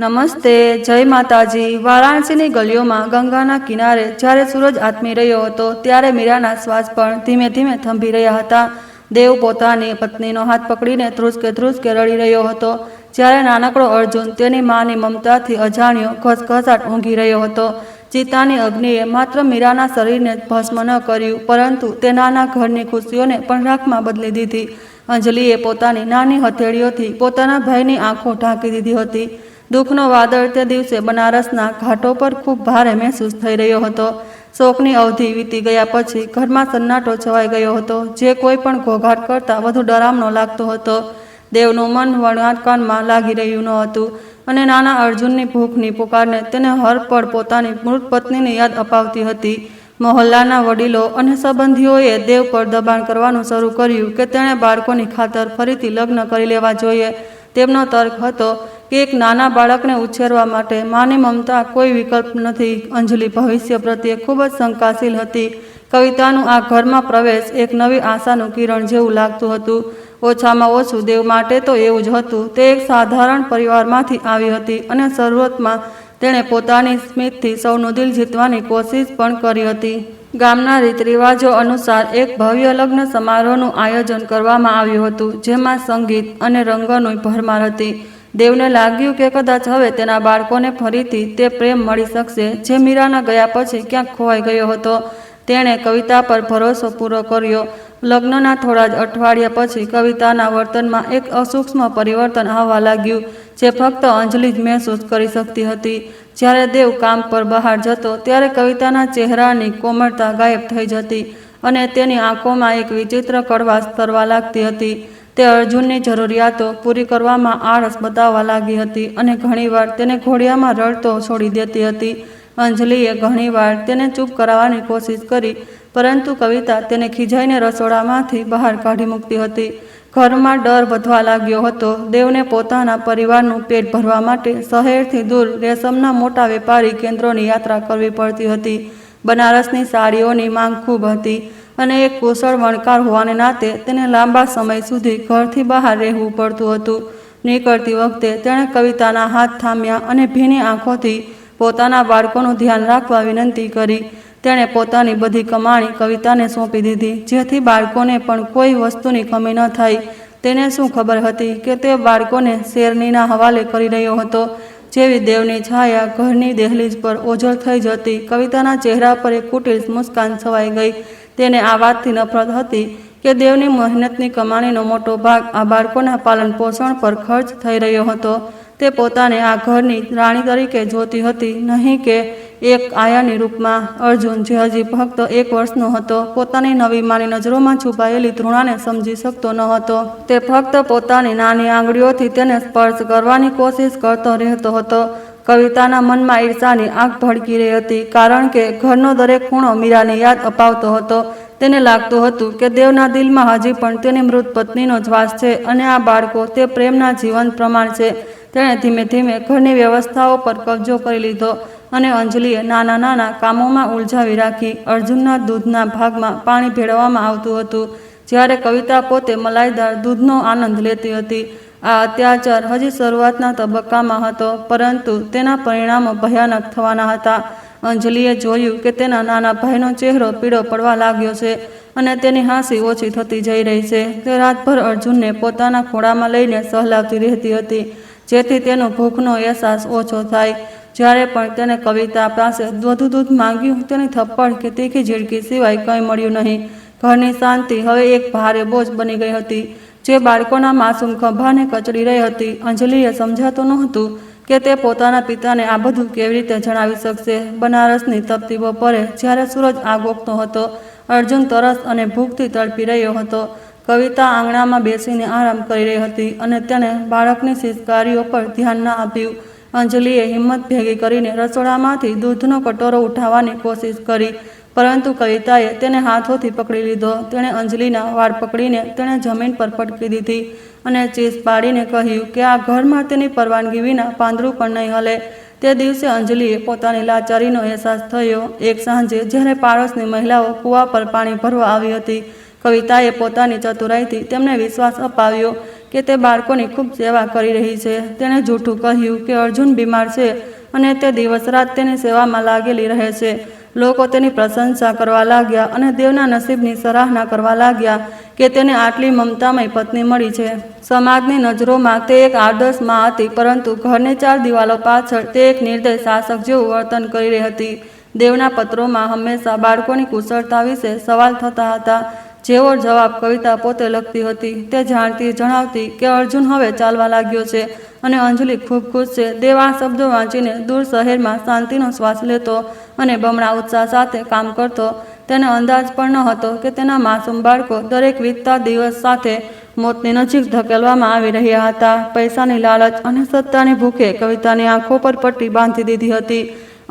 નમસ્તે, જય માતાજી। વારાણસીની ગલીઓમાં ગંગાના કિનારે જ્યારે સૂરજ આથમી રહ્યો હતો ત્યારે મીરાના શ્વાસ પણ ધીમે ધીમે થંભી રહ્યા હતા। દેવ પોતાની પત્નીનો હાથ પકડીને ધ્રુસકે ધ્રુસકે રડી રહ્યો હતો, જ્યારે નાનકડો અર્જુન તેની માની મમતાથી અજાણ્યો ઘસઘસાટ ઊંઘી રહ્યો હતો। ચિતાની અગ્નિએ માત્ર મીરાના શરીરને જ ભસ્મ ન કર્યું, પરંતુ તે નાના ઘરની ખુશીઓને પણ રાખમાં બદલી દીધી। અંજલિએ પોતાની નાની હથેળીઓથી પોતાના ભાઈની આંખો ઢાંકી દીધી હતી। દુઃખનો વાદળ તે દિવસે બનારસના ઘાટો પર ખૂબ ભારે મહેસૂસ થઈ રહ્યો હતો। શોકની અવધિ વીતી ગયા પછી ઘરમાં સન્નાટો છવાઈ ગયો હતો, જે કોઈ પણ ઘોઘાટ કરતાં વધુ ડરામણો લાગતો હતો। દેવનું મન વણાટકામમાં લાગી રહ્યું ન હતું, અને નાના અર્જુનની ભૂખની પુકારને તેને હર પળ પોતાની મૃત પત્નીની યાદ અપાવતી હતી। મહોલ્લાના વડીલો અને સંબંધીઓએ દેવ પર દબાણ કરવાનું શરૂ કર્યું કે તેણે બાળકોની ખાતર ફરીથી લગ્ન કરી લેવા જોઈએ। તેમનો તર્ક હતો કે એક નાના બાળકને ઉછેરવા માટે માની મમતા કોઈ વિકલ્પ નથી। અંજલિ ભવિષ્ય પ્રત્યે ખૂબ જ શંકાશીલ હતી। કવિતાનું આ ઘરમાં પ્રવેશ એક નવી આશાનું કિરણ જેવું લાગતું હતું। ઓછામાં ઓછું દેવ માટે તો એવું જ હતું। તે એક સાધારણ પરિવારમાંથી આવી હતી, અને શરૂઆતમાં તેણે પોતાની સ્મિતથી સૌનું દિલ જીતવાની કોશિશ પણ કરી હતી। ગામના રીત રિવાજો અનુસાર એક ભવ્ય લગ્ન સમારોહનું આયોજન કરવામાં આવ્યું હતું, જેમાં સંગીત અને રંગોની ભરમાર હતી। દેવને લાગ્યું કે કદાચ હવે તેના બાળકોને ફરીથી તે પ્રેમ મળી શકશે જે મીરાના ગયા પછી ક્યાંક ખોવાઈ ગયો હતો। તેણે કવિતા પર ભરોસો પૂરો કર્યો। લગ્નના થોડા જ અઠવાડિયા પછી કવિતાના વર્તનમાં એક અસૂક્ષ્મ પરિવર્તન આવવા લાગ્યું, જે ફક્ત અંજલિ જ મહેસૂસ કરી શકતી હતી। જ્યારે દેવ કામ પર બહાર જતો ત્યારે કવિતાના ચહેરાની કોમળતા ગાયબ થઈ જતી, અને તેની આંખોમાં એક વિચિત્ર કડવાશ તરવા લાગતી હતી। તે અર્જુનની જરૂરિયાતો પૂરી કરવામાં આળસ બતાવવા લાગી હતી, અને ઘણીવાર તેને ઘોડિયામાં રડતો છોડી દેતી હતી। અંજલિએ ઘણીવાર તેને ચૂપ કરાવવાની કોશિશ કરી, પરંતુ કવિતા તેને ખીજાઈને રસોડામાંથી બહાર કાઢી મૂકતી હતી। ઘરમાં ડર વધવા લાગ્યો હતો। દેવને પોતાના પરિવારનું પેટ ભરવા માટે શહેરથી દૂર રેશમના મોટા વેપારી કેન્દ્રોની યાત્રા કરવી પડતી હતી। બનારસની સાડીઓની માંગ ખૂબ હતી, અને એક કુશળ વણકાર હોવાને નાતે તેને લાંબા સમય સુધી ઘરથી બહાર રહેવું પડતું હતું। નીકળતી વખતે તેણે કવિતાના હાથ થામ્યા અને ભીની આંખોથી પોતાના બાળકોનું ધ્યાન રાખવા વિનંતી કરી। તેણે પોતાની બધી કમાણી કવિતાને સોંપી દીધી, જેથી બાળકોને પણ કોઈ વસ્તુની કમી ન થાય। તેને શું ખબર હતી કે તે બાળકોને શેરનીના હવાલે કરી રહ્યો હતો। જેવી દેવની છાયા ઘરની દહેલીજ પર ઓઝલ થઈ જતી, કવિતાના ચહેરા પર એક કુટિલ મુસ્કાન છવાઈ ગઈ। તેને આ વાતથી નફરત હતી કે દેવની મહેનતની કમાણીનો મોટો ભાગ આ બાળકોના પાલન પોષણ પર ખર્ચ થઈ રહ્યો હતો। તે પોતાને આ ઘરની રાણી તરીકે જોતી હતી, નહીં કે એક આયાની રૂપમાં। અર્જુન, જે હજી ફક્ત 1 વર્ષનો હતો, પોતાની નવી માની નજરોમાં છુપાયેલી તૃણાને સમજી શકતો ન હતો। તે ફક્ત પોતાની નાની આંગળીઓથી તેને સ્પર્શ કરવાની કોશિશ કરતો રહેતો હતો। કવિતાના મનમાં ઈર્ષાની આગ ભડકી રહી હતી, કારણ કે ઘરનો દરેક ખૂણો મીરાની યાદ અપાવતો હતો। તેને લાગતું હતું કે દેવના દિલમાં હજી પણ તેની મૃત પત્નીનો જ વાસ છે, અને આ બાળકો તે પ્રેમના જીવંત પ્રમાણ છે। તેણે ધીમે ધીમે ઘરની વ્યવસ્થાઓ પર કબજો કરી લીધો, અને અંજલિએ નાના નાના કામોમાં ઉલઝાવી રાખી। અર્જુનના દૂધના ભાગમાં પાણી ભેળવવામાં આવતું હતું, જ્યારે કવિતા પોતે મલાઈદાર દૂધનો આનંદ લેતી હતી। આ અત્યાચાર હજી શરૂઆતના તબક્કામાં હતો, પરંતુ તેના પરિણામો ભયાનક થવાના હતા। અંજલિએ જોયું કે તેના નાના ભાઈનો ચહેરો પીળો પડવા લાગ્યો છે, અને તેની હાંસી ઓછી થતી જઈ રહી છે। તે રાતભર અર્જુનને પોતાના ખોળામાં લઈને સહલાવતી રહેતી હતી, જેથી તેનો ભૂખનો અહેસાસ ઓછો થાય। જ્યારે પણ તેણે કવિતા પાસે વધુ દૂધ માંગ્યું, તેની થપ્પડ કે તીખી ઝીડકી સિવાય કંઈ મળ્યું નહીં। ઘરની શાંતિ હવે એક ભારે બોજ બની ગઈ હતી, જે બાળકોના માસૂમ ખભાને કચડી રહી હતી। અંજલિએ સમજાતું નહોતું કે તે પોતાના પિતાને આ બધું કેવી રીતે જણાવી શકશે। બનારસની તપતી બપોરે જ્યારે સૂરજ આગ ઓગતો હતો, અર્જુન તરસ અને ભૂખથી તડપી રહ્યો હતો। કવિતા આંગણામાં બેસીને આરામ કરી રહી હતી, અને તેણે બાળકની સિસકારીઓ પર ધ્યાન ન આપ્યું। અંજલિએ હિંમત ભેગી કરીને રસોડામાંથી દૂધનો કટોરો ઉઠાવવાની કોશિશ કરી, પરંતુ કવિતાએ તેને હાથોથી પકડી લીધો। તેણે અંજલિના વાળ પકડીને તેણે જમીન પર પટકી દીધી, અને ચીસ પાડીને કહ્યું કે આ ઘરમાં તેની પરવાનગી વિના પાંદડું પણ નહીં હલે। તે દિવસે અંજલિએ પોતાની લાચારીનો અહેસાસ થયો। એક સાંજે જ્યારે પાડોશની મહિલાઓ કૂવા પર પાણી ભરવા આવી હતી, કવિતાએ પોતાની ચતુરાઈથી તેમને વિશ્વાસ અપાવ્યો કે તે બાળકોની ખૂબ સેવા કરી રહી છે. તેણે જૂઠું કહ્યું કે અર્જુન બીમાર છે અને તે દિવસ રાત તેની સેવામાં લાગેલી રહે છે. લોકો તેની પ્રશંસા કરવા લાગ્યા અને દેવના નસીબની સરાહના કરવા લાગ્યા કે તેને આટલી મમતામય પત્ની મળી છે. સમાજની નજરોમાં તે એક આદર્શ માં હતી, પરંતુ ઘરની 4 દિવાલો પાછળ તે એક નિર્દય શાસક જેવું વર્તન કરી રહી હતી. દેવના પત્રોમાં હંમેશા બાળકોની કુશળતા વિશે સવાલ થતા હતા, જેવો જવાબ કવિતા પોતે લખતી હતી. તે જાણતી જણાવતી કે અર્જુન હવે ચાલવા લાગ્યો છે અને અંજલિ ખૂબ ખુશ છે. દેવ આ શબ્દો વાંચીને દૂર શહેરમાં શાંતિનો શ્વાસ લેતો અને બમણા ઉત્સાહ સાથે કામ કરતો. તેને અંદાજ પણ ન હતો કે તેના માસૂમ બાળકો દરેક વીતતા દિવસ સાથે મોતની નજીક ધકેલવામાં આવી રહ્યા હતા. પૈસાની લાલચ અને સત્તાની ભૂખે કવિતાની આંખો પર પટ્ટી બાંધી દીધી હતી.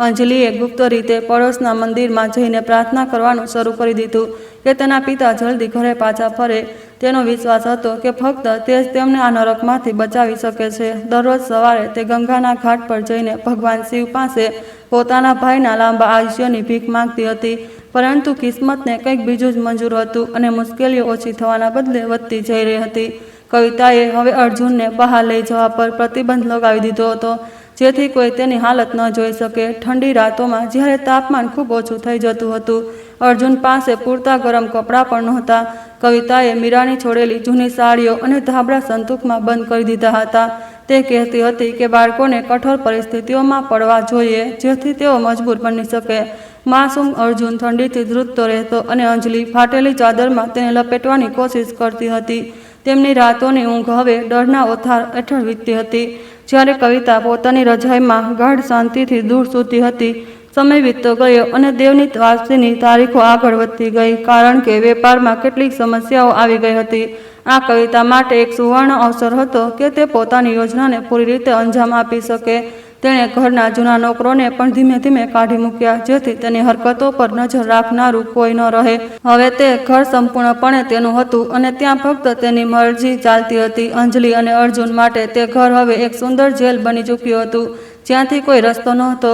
અંજલિએ ગુપ્ત રીતે પડોશના મંદિરમાં જઈને પ્રાર્થના કરવાનું શરૂ કરી દીધું કે તેના પિતા જલ્દી ઘરે પાછા ફરે. તેનો વિશ્વાસ હતો કે ફક્ત તે જ તેમને આ નરકમાંથી બચાવી શકે છે. દરરોજ સવારે તે ગંગાના ઘાટ પર જઈને ભગવાન શિવ પાસે પોતાના ભાઈના લાંબા આયુષ્યની ભીખ માંગતી હતી. પરંતુ કિસ્મતને કંઈક બીજું જ મંજૂર હતું અને મુશ્કેલીઓ ઓછી થવાના બદલે વધતી જઈ રહી હતી. કવિતાએ હવે અર્જુનને બહાર લઈ જવા પર પ્રતિબંધ લગાવી દીધો હતો, જેથી કોઈ તેની હાલત ન જોઈ શકે. ઠંડી રાતોમાં જ્યારે તાપમાન ખૂબ ઓછું થઈ જતું હતું, અર્જુન પાસે પૂરતા ગરમ કપડાં પણ નહોતા. કવિતાએ મીરાની છોડેલી જૂની સાડીઓ અને ધાબળા સંદૂકમાં બંધ કરી દીધા હતા. તે કહેતી હતી કે બાળકોને કઠોર પરિસ્થિતિઓમાં પડવા જોઈએ, જેથી તેઓ મજબૂર બની શકે. માસૂમ અર્જુન ઠંડીથી ધ્રુજતો રહેતો અને અંજલિ ફાટેલી ચાદરમાં તેને લપેટવાની કોશિશ કરતી હતી. તેમની રાતોની ઊંઘ હવે ડરના ઓથાર હેઠળ વીતતી હતી. જ્યારે કવિતા પોતાની રજાઈમાં ગાઢ શાંતિથી દૂર સૂતી હતી, સમય વીતતો ગયો અને દેવની વાપસીની તારીખો આગળ વધતી ગઈ, કારણ કે વેપારમાં કેટલીક સમસ્યાઓ આવી ગઈ હતી. આ કવિતા માટે એક સુવર્ણ અવસર હતો કે તે પોતાની યોજનાને પૂરી રીતે અંજામ આપી શકે. તેણે ઘરના જૂના નોકરોને પણ ધીમે ધીમે કાઢી મૂક્યા, જેથી તેની હરકતો પર નજર રાખનારું કોઈ ન રહે. હવે તે ઘર સંપૂર્ણપણે તેનું હતું અને ત્યાં ફક્ત તેની મરજી ચાલતી હતી. અંજલિ અને અર્જુન માટે તે ઘર હવે એક સુંદર જેલ બની ચૂક્યું હતું, જ્યાંથી કોઈ રસ્તો નહોતો.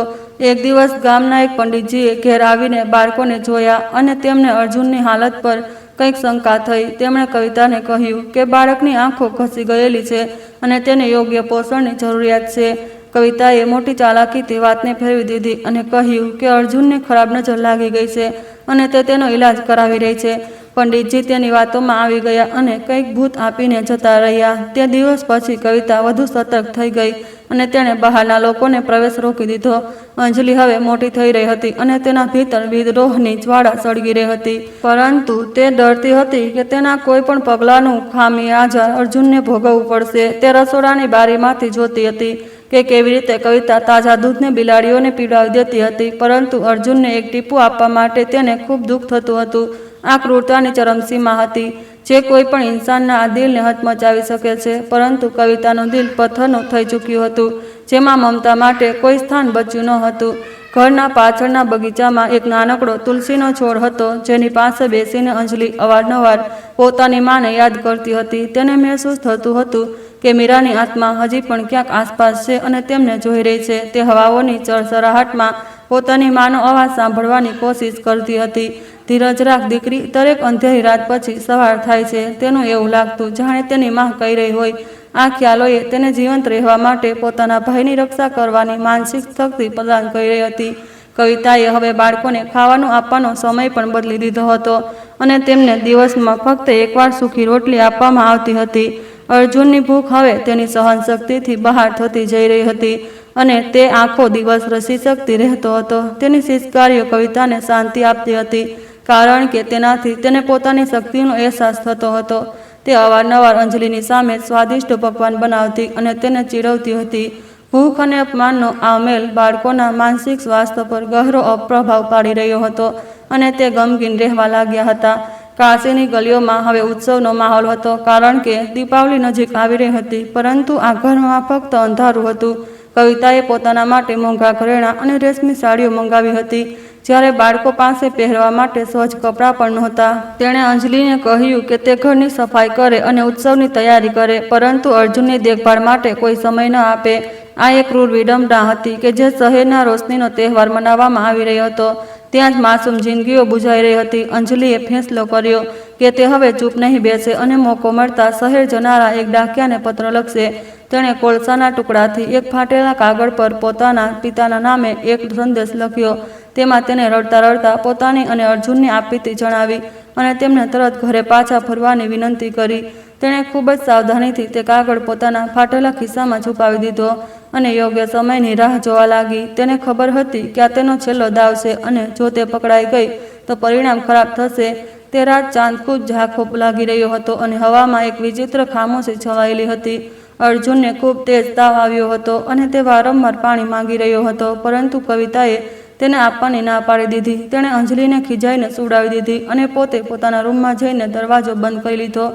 એક દિવસ ગામના એક પંડિતજીએ ઘેર આવીને બાળકોને જોયા અને તેમને અર્જુનની હાલત પર કંઈક શંકા થઈ. તેમણે કવિતાને કહ્યું કે બાળકની આંખો ઘસી ગયેલી છે અને તેને યોગ્ય પોષણની જરૂરિયાત છે. કવિતાએ મોટી ચાલાકીથી વાતને ફેરવી દીધી અને કહ્યું કે અર્જુનને ખરાબ નજર લાગી ગઈ છે અને તે તેનો ઈલાજ કરાવી રહી છે. પંડિતજી તેની વાતોમાં આવી ગયા અને કંઈક ભૂત આપીને જતા રહ્યા. તે દિવસ પછી કવિતા વધુ સતર્ક થઈ ગઈ અને તેણે બહારના લોકોને પ્રવેશ રોકી દીધો. અંજલિ હવે મોટી થઈ રહી હતી અને તેના ભીતર વિદ્રોહની જ્વાળા સળગી રહી હતી, પરંતુ તે ડરતી હતી કે તેના કોઈ પણ પગલાંનું ખામિયાજા અર્જુનને ભોગવવું પડશે. તે રસોડાની બારીમાંથી જોતી હતી કે કેવી રીતે કવિતા તાજા દૂધને બિલાડીઓને પીવડાવી દેતી હતી, પરંતુ અર્જુનને એક ટીપું આપવા માટે તેને ખૂબ દુઃખ થતું હતું. આ ક્રૂરતાની ચરમસીમા હતી, જે કોઈ પણ ઇન્સાનના આ દિલને હચમચાવી શકે છે. પરંતુ કવિતાનું દિલ પથ્થરનું થઈ ચૂક્યું હતું, જેમાં મમતા માટે કોઈ સ્થાન બચ્યું ન હતું. ઘરના પાછળના બગીચામાં એક નાનકડો તુલસીનો છોડ હતો, જેની પાસે બેસીને અંજલિ અવારનવાર પોતાની માને યાદ કરતી હતી. તેને મહેસૂસ થતું હતું કે મીરાની આત્મા હજી પણ ક્યાંક આસપાસ છે અને તેમને જોઈ રહી છે. તે હવાઓની ચળચળાહટમાં પોતાની માનો અવાજ સાંભળવાની કોશિશ કરતી હતી. ધીરજ રાખ દીકરી, દરેક અંધેરી રાત પછી સવાર થાય છે. તેનું એવું લાગતું જાણે તેની માં કહી રહી હોય. આ ખ્યાલોએ તેને જીવંત રહેવા માટે પોતાના ભાઈની રક્ષા કરવાની માનસિક શક્તિ પ્રદાન કરી રહી હતી. કવિતાએ હવે બાળકોને ખાવાનું આપવાનો સમય પણ બદલી દીધો હતો અને તેમને દિવસમાં ફક્ત એકવાર સૂકી રોટલી આપવામાં આવતી હતી. અર્જુનની ભૂખ હવે તેની સહનશક્તિથી બહાર થતી જઈ રહી હતી અને તે આખો દિવસ રસી શકતી રહેતો હતો. તેની સિસકારીઓ કવિતાને શાંતિ આપતી હતી, કારણ કે તેનાથી તેને પોતાની શક્તિનો અહેસાસ થતો હતો. તે અવારનવાર અંજલિની સામે સ્વાદિષ્ટ પકવાન બનાવતી અને તેને ચીડવતી હતી. ભૂખ અને અપમાનનો આ મેલ બાળકોના માનસિક સ્વાસ્થ્ય પર ગહેરો પ્રભાવ પાડી રહ્યો હતો અને તે ગમગીન રહેવા લાગ્યા હતા. કાશીની ગલીઓમાં હવે ઉત્સવનો માહોલ હતો, કારણ કે દીપાવલી નજીક આવી રહી હતી, પરંતુ આ ઘરમાં ફક્ત અંધારું હતું. કવિતાએ પોતાના માટે મોંઘા ઘરેણાં અને રેશમી સાડીઓ મંગાવી હતી, જ્યારે બાળકો પાસે પહેરવા માટે સ્વચ્છ કપડાં પણ નહોતા. તેણે અંજલિને કહ્યું કે તે ઘરની સફાઈ કરે અને ઉત્સવની તૈયારી કરે, પરંતુ અર્જુનની દેખભાળ માટે કોઈ સમય ન આપે. આ એક ક્રૂર વિડંબના હતી કે જે શહેરના રોશનીનો તહેવાર મનાવવામાં આવી રહ્યો હતો, ત્યાં જ માસૂમ જિંદગીઓ બુઝાઈ રહી હતી. અંજલિએ ફેંસલો કર્યો કે તે હવે ચૂપ નહીં બેસે અને મોકો મળતા શહેર જનારા એક ડાકિયાને પત્ર લખશે. તેણે કોલસાના ટુકડાથી એક ફાટેલા કાગળ પર પોતાના પિતાના નામે એક સંદેશ લખ્યો. તેમાં તેને રડતા રડતા પોતાની અને અર્જુનની આપવીતી જણાવી અને તેમને તરત ઘરે પાછા ફરવાની વિનંતી કરી. તેણે ખૂબ જ સાવધાનીથી તે કાગળ પોતાના ફાટેલા ખિસ્સામાં છુપાવી દીધો અને યોગ્ય સમયની રાહ જોવા લાગી. તેને ખબર હતી કે આ તેનો છેલ્લો દાવ છે અને જો તે પકડાઈ ગઈ તો પરિણામ ખરાબ થશે. તે રાત ચાંદ ખૂબ ઝાંખો લાગી રહ્યો હતો અને હવામાં એક વિચિત્ર ખામોશી છવાયેલી હતી. અર્જુનને ખૂબ તેજ તાવ આવ્યો હતો અને તે વારંવાર પાણી માંગી રહ્યો હતો, પરંતુ કવિતાએ તેને આપવાની ના પાડી દીધી. તેણે અંજલિને ખીજાઈને સુવડાવી દીધી અને પોતે પોતાના રૂમમાં જઈને દરવાજો બંધ કરી લીધો.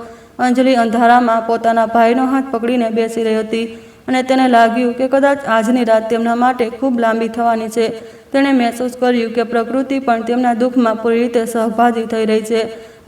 અંજલિ અંધારામાં પોતાના ભાઈનો હાથ પકડીને બેસી રહી હતી અને તેને લાગ્યું કે કદાચ આજની રાત તેમના માટે ખૂબ લાંબી થવાની છે. તેણે મહેસૂસ કર્યું કે પ્રકૃતિ પણ તેમના દુઃખમાં પૂરી રીતે સહભાગી થઈ રહી છે.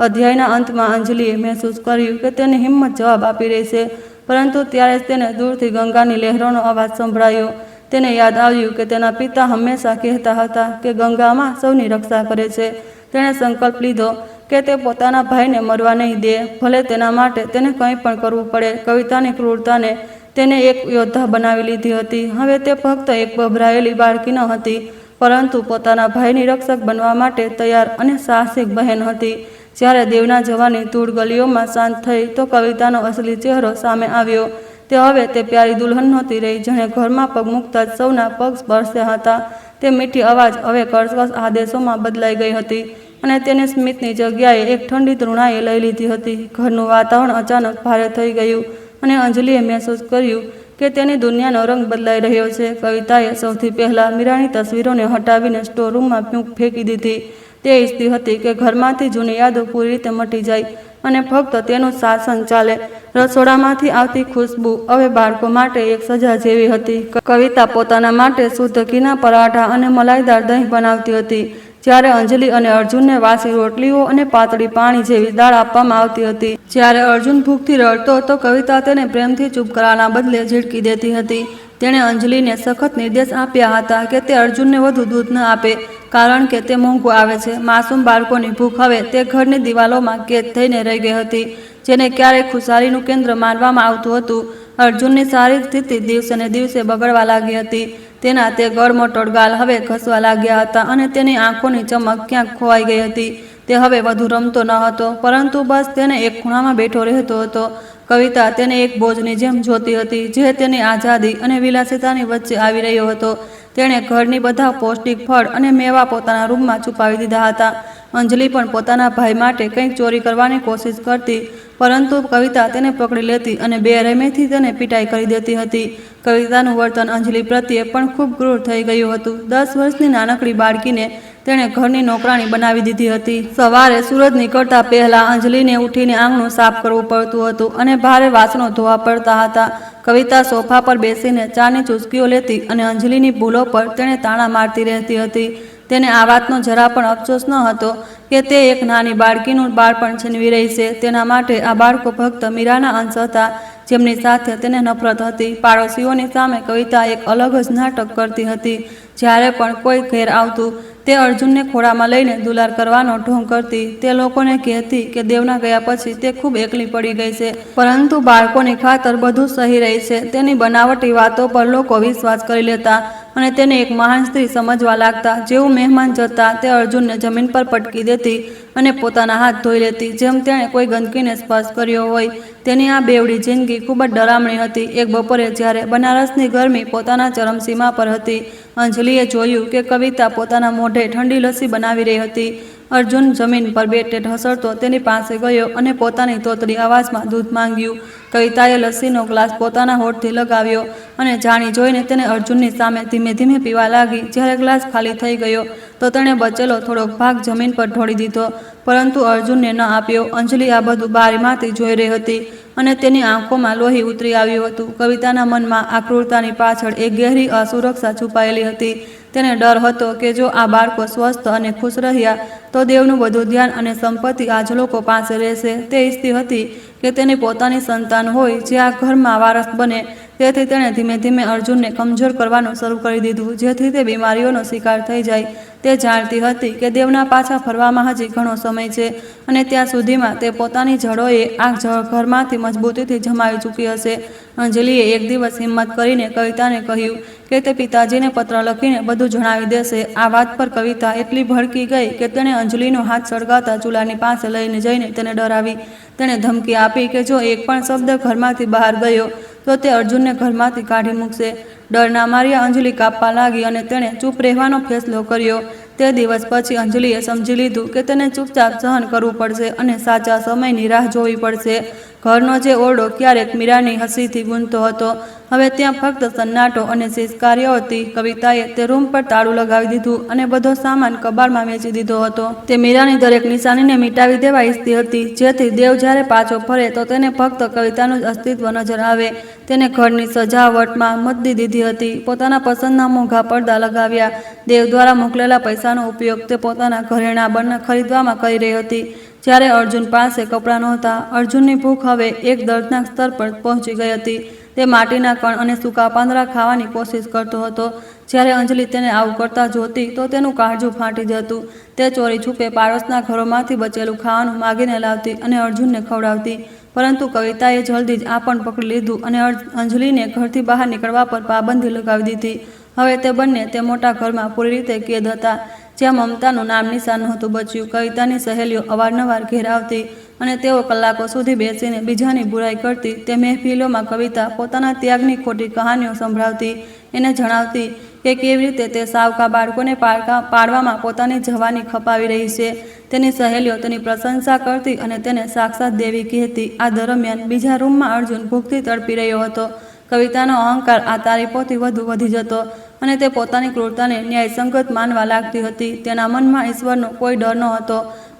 અધ્યાયના અંતમાં અંજલિએ મહેસૂસ કર્યું કે તેની હિંમત જવાબ આપી રહી છે, પરંતુ ત્યારે જ તેને દૂરથી ગંગાની લહેરોનો અવાજ સંભળાયો. તેને યાદ આવ્યું કે તેના પિતા હંમેશા કહેતા હતા કે ગંગામાં સૌની રક્ષા કરે છે. તેણે સંકલ્પ લીધો કે તે પોતાના ભાઈને મરવા નહીં દે, ભલે તેના માટે તેને કંઈ પણ કરવું પડે. કવિતાની ક્રૂરતાને તેને એક યોદ્ધા બનાવી લીધી હતી. હવે તે ફક્ત એક ગભરાયેલી બાળકી ન હતી, પરંતુ પોતાના ભાઈની રક્ષક બનવા માટે તૈયાર અને સાહસિક બહેન હતી. જ્યારે દેવના જવાની ધૂળ ગલીઓમાં શાંત થઈ તો કવિતાનો અસલી ચહેરો સામે આવ્યો. તે હવે તે પ્યારી દુલ્હન નહોતી રહી જેણે ઘરમાં પગ મૂકતા જ સૌના પગ સ્પર્શ્યા હતા. તે મીઠી અવાજ હવે કર્કશ આદેશોમાં બદલાઈ ગઈ હતી અને તેને સ્મિતની જગ્યાએ એક ઠંડી તૃણાએ લઈ લીધી હતી. ઘરનું વાતાવરણ અચાનક ભારે થઈ ગયું અને અંજલિએ મહેસૂસ કર્યું કે તેની દુનિયાનો રંગ બદલાઈ રહ્યો છે. કવિતાએ સૌથી પહેલાં મીરાની તસવીરોને હટાવીને સ્ટોરરૂમમાં ફેંકી દીધી. તે ઈચ્છતી હતી કે ઘરમાંથી જૂની યાદો પૂરી રીતે મટી જાય અને ફક્ત તેનું શાસન ચાલે. રસોડામાંથી આવતી ખુશ્બુ હવે બાળકો માટે એક સજા જેવી હતી. કવિતા પોતાના માટે શુદ્ધ ઘીના પરાઠા અને મલાઈદાર દહીં બનાવતી હતી, જ્યારે અંજલિ અને અર્જુનને વાસી રોટલીઓ અને પાતળી પાણી જેવી દાળ આપવામાં આવતી હતી. જ્યારે અર્જુન ભૂખથી રડતો તો કવિતા તેને પ્રેમથી ચૂપ કરવાના બદલે ઝીડકી દેતી હતી. તેણે અંજલિને સખત નિર્દેશ આપ્યા હતા કે તે અર્જુનને વધુ દૂધ ન આપે, કારણ કે તે મોંઘું આવે છે. માસૂમ બાળકોની ભૂખ હવે તે ઘરની દિવાલોમાં કેદ થઈને રહી ગઈ હતી, જેને ક્યારેક ખુશાલીનું કેન્દ્ર માનવામાં આવતું હતું. અર્જુનની શારીરિક સ્થિતિ દિવસે ને દિવસે બગડવા લાગી હતી. તેના તે ગળમોટોડ ગાલ હવે ઘસવા લાગ્યા હતા અને તેની આંખોની ચમક ક્યાંક ખોવાઈ ગઈ હતી. તે હવે વધુ રમતો ન હતો, પરંતુ બસ તેને એક ખૂણામાં બેઠો રહેતો હતો. કવિતા તેને એક બોજની જેમ જોતી હતી, જે તેની આઝાદી અને વિલાસિતાની વચ્ચે આવી રહ્યો હતો. તેણે ઘરની બધા પૌષ્ટિક ફળ અને મેવા પોતાના રૂમમાં છુપાવી દીધા હતા. અંજલિ પણ પોતાના ભાઈ માટે કંઈક ચોરી કરવાની કોશિશ કરતી, પરંતુ કવિતા તેને પકડી લેતી અને બેરહેમીથી તેને પીટાઈ કરી દેતી હતી. કવિતાનું વર્તન અંજલિ પ્રત્યે પણ ખૂબ ક્રૂર થઈ ગયું હતું. 10 વર્ષની નાનકડી બાળકીને તેણે ઘરની નોકરાણી બનાવી દીધી હતી. સવારે સૂરજ નીકળતા પહેલા અંજલિને ઉઠીને આંગણું સાફ કરવું પડતું હતું અને ભારે વાસણો ધોવા પડતા હતા. કવિતા સોફા પર બેસીને ચાની ચૂસકીઓ લેતી અને અંજલિની ભૂલો પર તેણે તાણા મારતી રહેતી હતી. તેને આ વાતનો જરા પણ અફસોસ ન હતો કે તે એક નાની બાળકીનું બાળપણ છીનવી રહી છે. તેના માટે આ બાળકો ફક્ત મીરાના અંશ હતા, જેમની સાથે તેને નફરત હતી. પાડોશીઓની સામે કવિતા એક અલગ જ નાટક કરતી હતી. જ્યારે પણ કોઈ ઘેર આવતું, તે અર્જુનને ખોળામાં લઈને દુલાર કરવાનો ઢોંગ કરતી. તે લોકોને કહેતી કે દેવના ગયા પછી તે ખૂબ એકલી પડી ગઈ છે, પરંતુ બાળકોની ખાતર બધું સહી રહી છે. તેની બનાવટી વાતો પર લોકો વિશ્વાસ કરી લેતા અને તેને એક મહાન સ્ત્રી સમજવા લાગતા. જેવું મહેમાન જતા, તે અર્જુનને જમીન પર પટકી દેતી અને પોતાના હાથ ધોઈ લેતી, જેમ તેણે કોઈ ગંદકીને સ્પર્શ કર્યો હોય. તેની આ બેવડી જિંદગી ખૂબ જ ડરામણી હતી. એક બપોરે જ્યારે બનારસની ગરમી પોતાના ચરમસીમા પર હતી, અંજલિએ જોયું કે કવિતા પોતાના મોઢે ઠંડી લસ્સી બનાવી રહી હતી. અર્જુન જમીન પર બેઠે ઢસડતો તેની પાસે ગયો અને પોતાની તોતડી અવાજમાં દૂધ માંગ્યું. કવિતાએ લસ્સીનો ગ્લાસ પોતાના હોઠથી લગાવ્યો અને જાણી જોઈને તેને અર્જુનની સામે ધીમે ધીમે પીવા લાગી. જ્યારે ગ્લાસ ખાલી થઈ ગયો તો તેણે બચેલો થોડોક ભાગ જમીન પર ઢોળી દીધો, પરંતુ અર્જુનને ન આપ્યો. અંજલિ આ બધું બારીમાંથી જોઈ રહી હતી અને તેની આંખોમાં લોહી ઉતરી આવ્યું હતું. કવિતાના મનમાં આ ક્રૂરતાની પાછળ એક ગહેરી અસુરક્ષા છુપાયેલી હતી. તેને ડર હતો કે જો આ બાળકો સ્વસ્થ અને ખુશ રહ્યા તો દેવનું બધું ધ્યાન અને સંપત્તિ આજ લોકો પાસે રહેશે. તે ઈચ્છતી હતી કે તેની પોતાની સંતાન હોય જે આ ઘરમાં વારસ બને. તેથી તેણે ધીમે ધીમે અર્જુનને કમજોર કરવાનું શરૂ કરી દીધું, જેથી તે બીમારીઓનો શિકાર થઈ જાય. તે જાણતી હતી કે દેવના પાછા ફરવામાં હજી ઘણો સમય છે અને ત્યાં સુધીમાં તે પોતાની જડોએ આ ઘરમાંથી મજબૂતીથી જમાવી ચૂકી હશે. અંજલિએ એક દિવસ હિંમત કરીને કવિતાને કહ્યું કે તે પિતાજીને પત્ર લખીને બધું જણાવી દેશે. આ વાત પર કવિતા એટલી ભડકી ગઈ કે તેણે અંજલિનો હાથ સળગાતા ચૂલાની પાસે લઈને જઈને તેને ડરાવી. તેણે ધમકી આપી કે જો એક પણ શબ્દ ઘરમાંથી બહાર ગયો તો તે અર્જુનને ઘરમાંથી કાઢી મૂકશે. ડરના માર્યા અંજલિ કાપવા લાગી અને તેણે ચૂપ રહેવાનો ફેસલો કર્યો. તે દિવસ પછી અંજલિએ સમજી લીધું કે તેને ચૂપચાપ સહન કરવું પડશે અને સાચા સમયની રાહ જોવી પડશે. ઘરનો જે ઓરડો ક્યારેક મીરાની હસીથી ગુંજતો હતો, હવે ત્યાં ફક્ત સન્નાટો અને સિસકારીઓ હતી. કવિતાએ તે રૂમ પર તાળું લગાવી દીધું અને બધો સામાન કબાડમાં વેચી દીધો હતો. તે મીરાની દરેક નિશાનીને મિટાવી દેવા ઈચ્છતી હતી, જેથી દેવ જ્યારે પાછો ફરે તો તેને ફક્ત કવિતાનું જ અસ્તિત્વ નજર આવે. તેને ઘરની સજાવટમાં મદદી દીધી હતી, પોતાના પસંદના મોંઘા પડદા લગાવ્યા. દેવ દ્વારા મોકલેલા પૈસાનો ઉપયોગ તે પોતાના ઘરેણાં ખરીદવામાં કરી રહી હતી. જ્યારે અર્જુન પાસે કપડાં નહોતા, અર્જુનની ભૂખ હવે એક દર્દનાક સ્તર પર પહોંચી ગઈ હતી. તે માટીના કણ અને સૂકા પાંદડા ખાવાની કોશિશ કરતો હતો. જ્યારે અંજલિ તેને આવું કરતા જોતી તો તેનું કાળજું ફાટી જતું. તે ચોરી છુપે પાડોશના ઘરોમાંથી બચેલું ખાવાનું માગીને લાવતી અને અર્જુનને ખવડાવતી. પરંતુ કવિતાએ જલ્દી જ આ પણ પકડી લીધું અને અંજલિને ઘરથી બહાર નીકળવા પર પાબંદી લગાવી દીધી. હવે તે બંને તે મોટા ઘરમાં પૂરી રીતે કેદ હતા, જ્યાં મમતાનું નામ નિશાન નહોતું બચ્યું. કવિતાની સહેલીઓ અવારનવાર ઘેર આવતી અને તેઓ કલાકો સુધી બેસીને બીજાની બુરાઈ કરતી. તે મહેફિલોમાં કવિતા પોતાના ત્યાગની ખોટી કહાનીઓ સંભળાવતી. એને જણાવતી કે કેવી રીતે તે સાવકા બાળકોને પાડવામાં પોતાની જવાની ખપાવી રહી છે. તેની સહેલીઓ તેની પ્રશંસા કરતી અને તેને સાક્ષાત દેવી કહેતી. આ દરમિયાન બીજા રૂમમાં અર્જુન ભૂખથી તડપી રહ્યો હતો. કવિતાનો અહંકાર આ તારીફોથી વધુ વધી જતો અને તે પોતાની ક્રૂરતાને ન્યાયસંગત માનવા લાગતી હતી. તેના મનમાં ઈશ્વરનો કોઈ ડર ન હતો.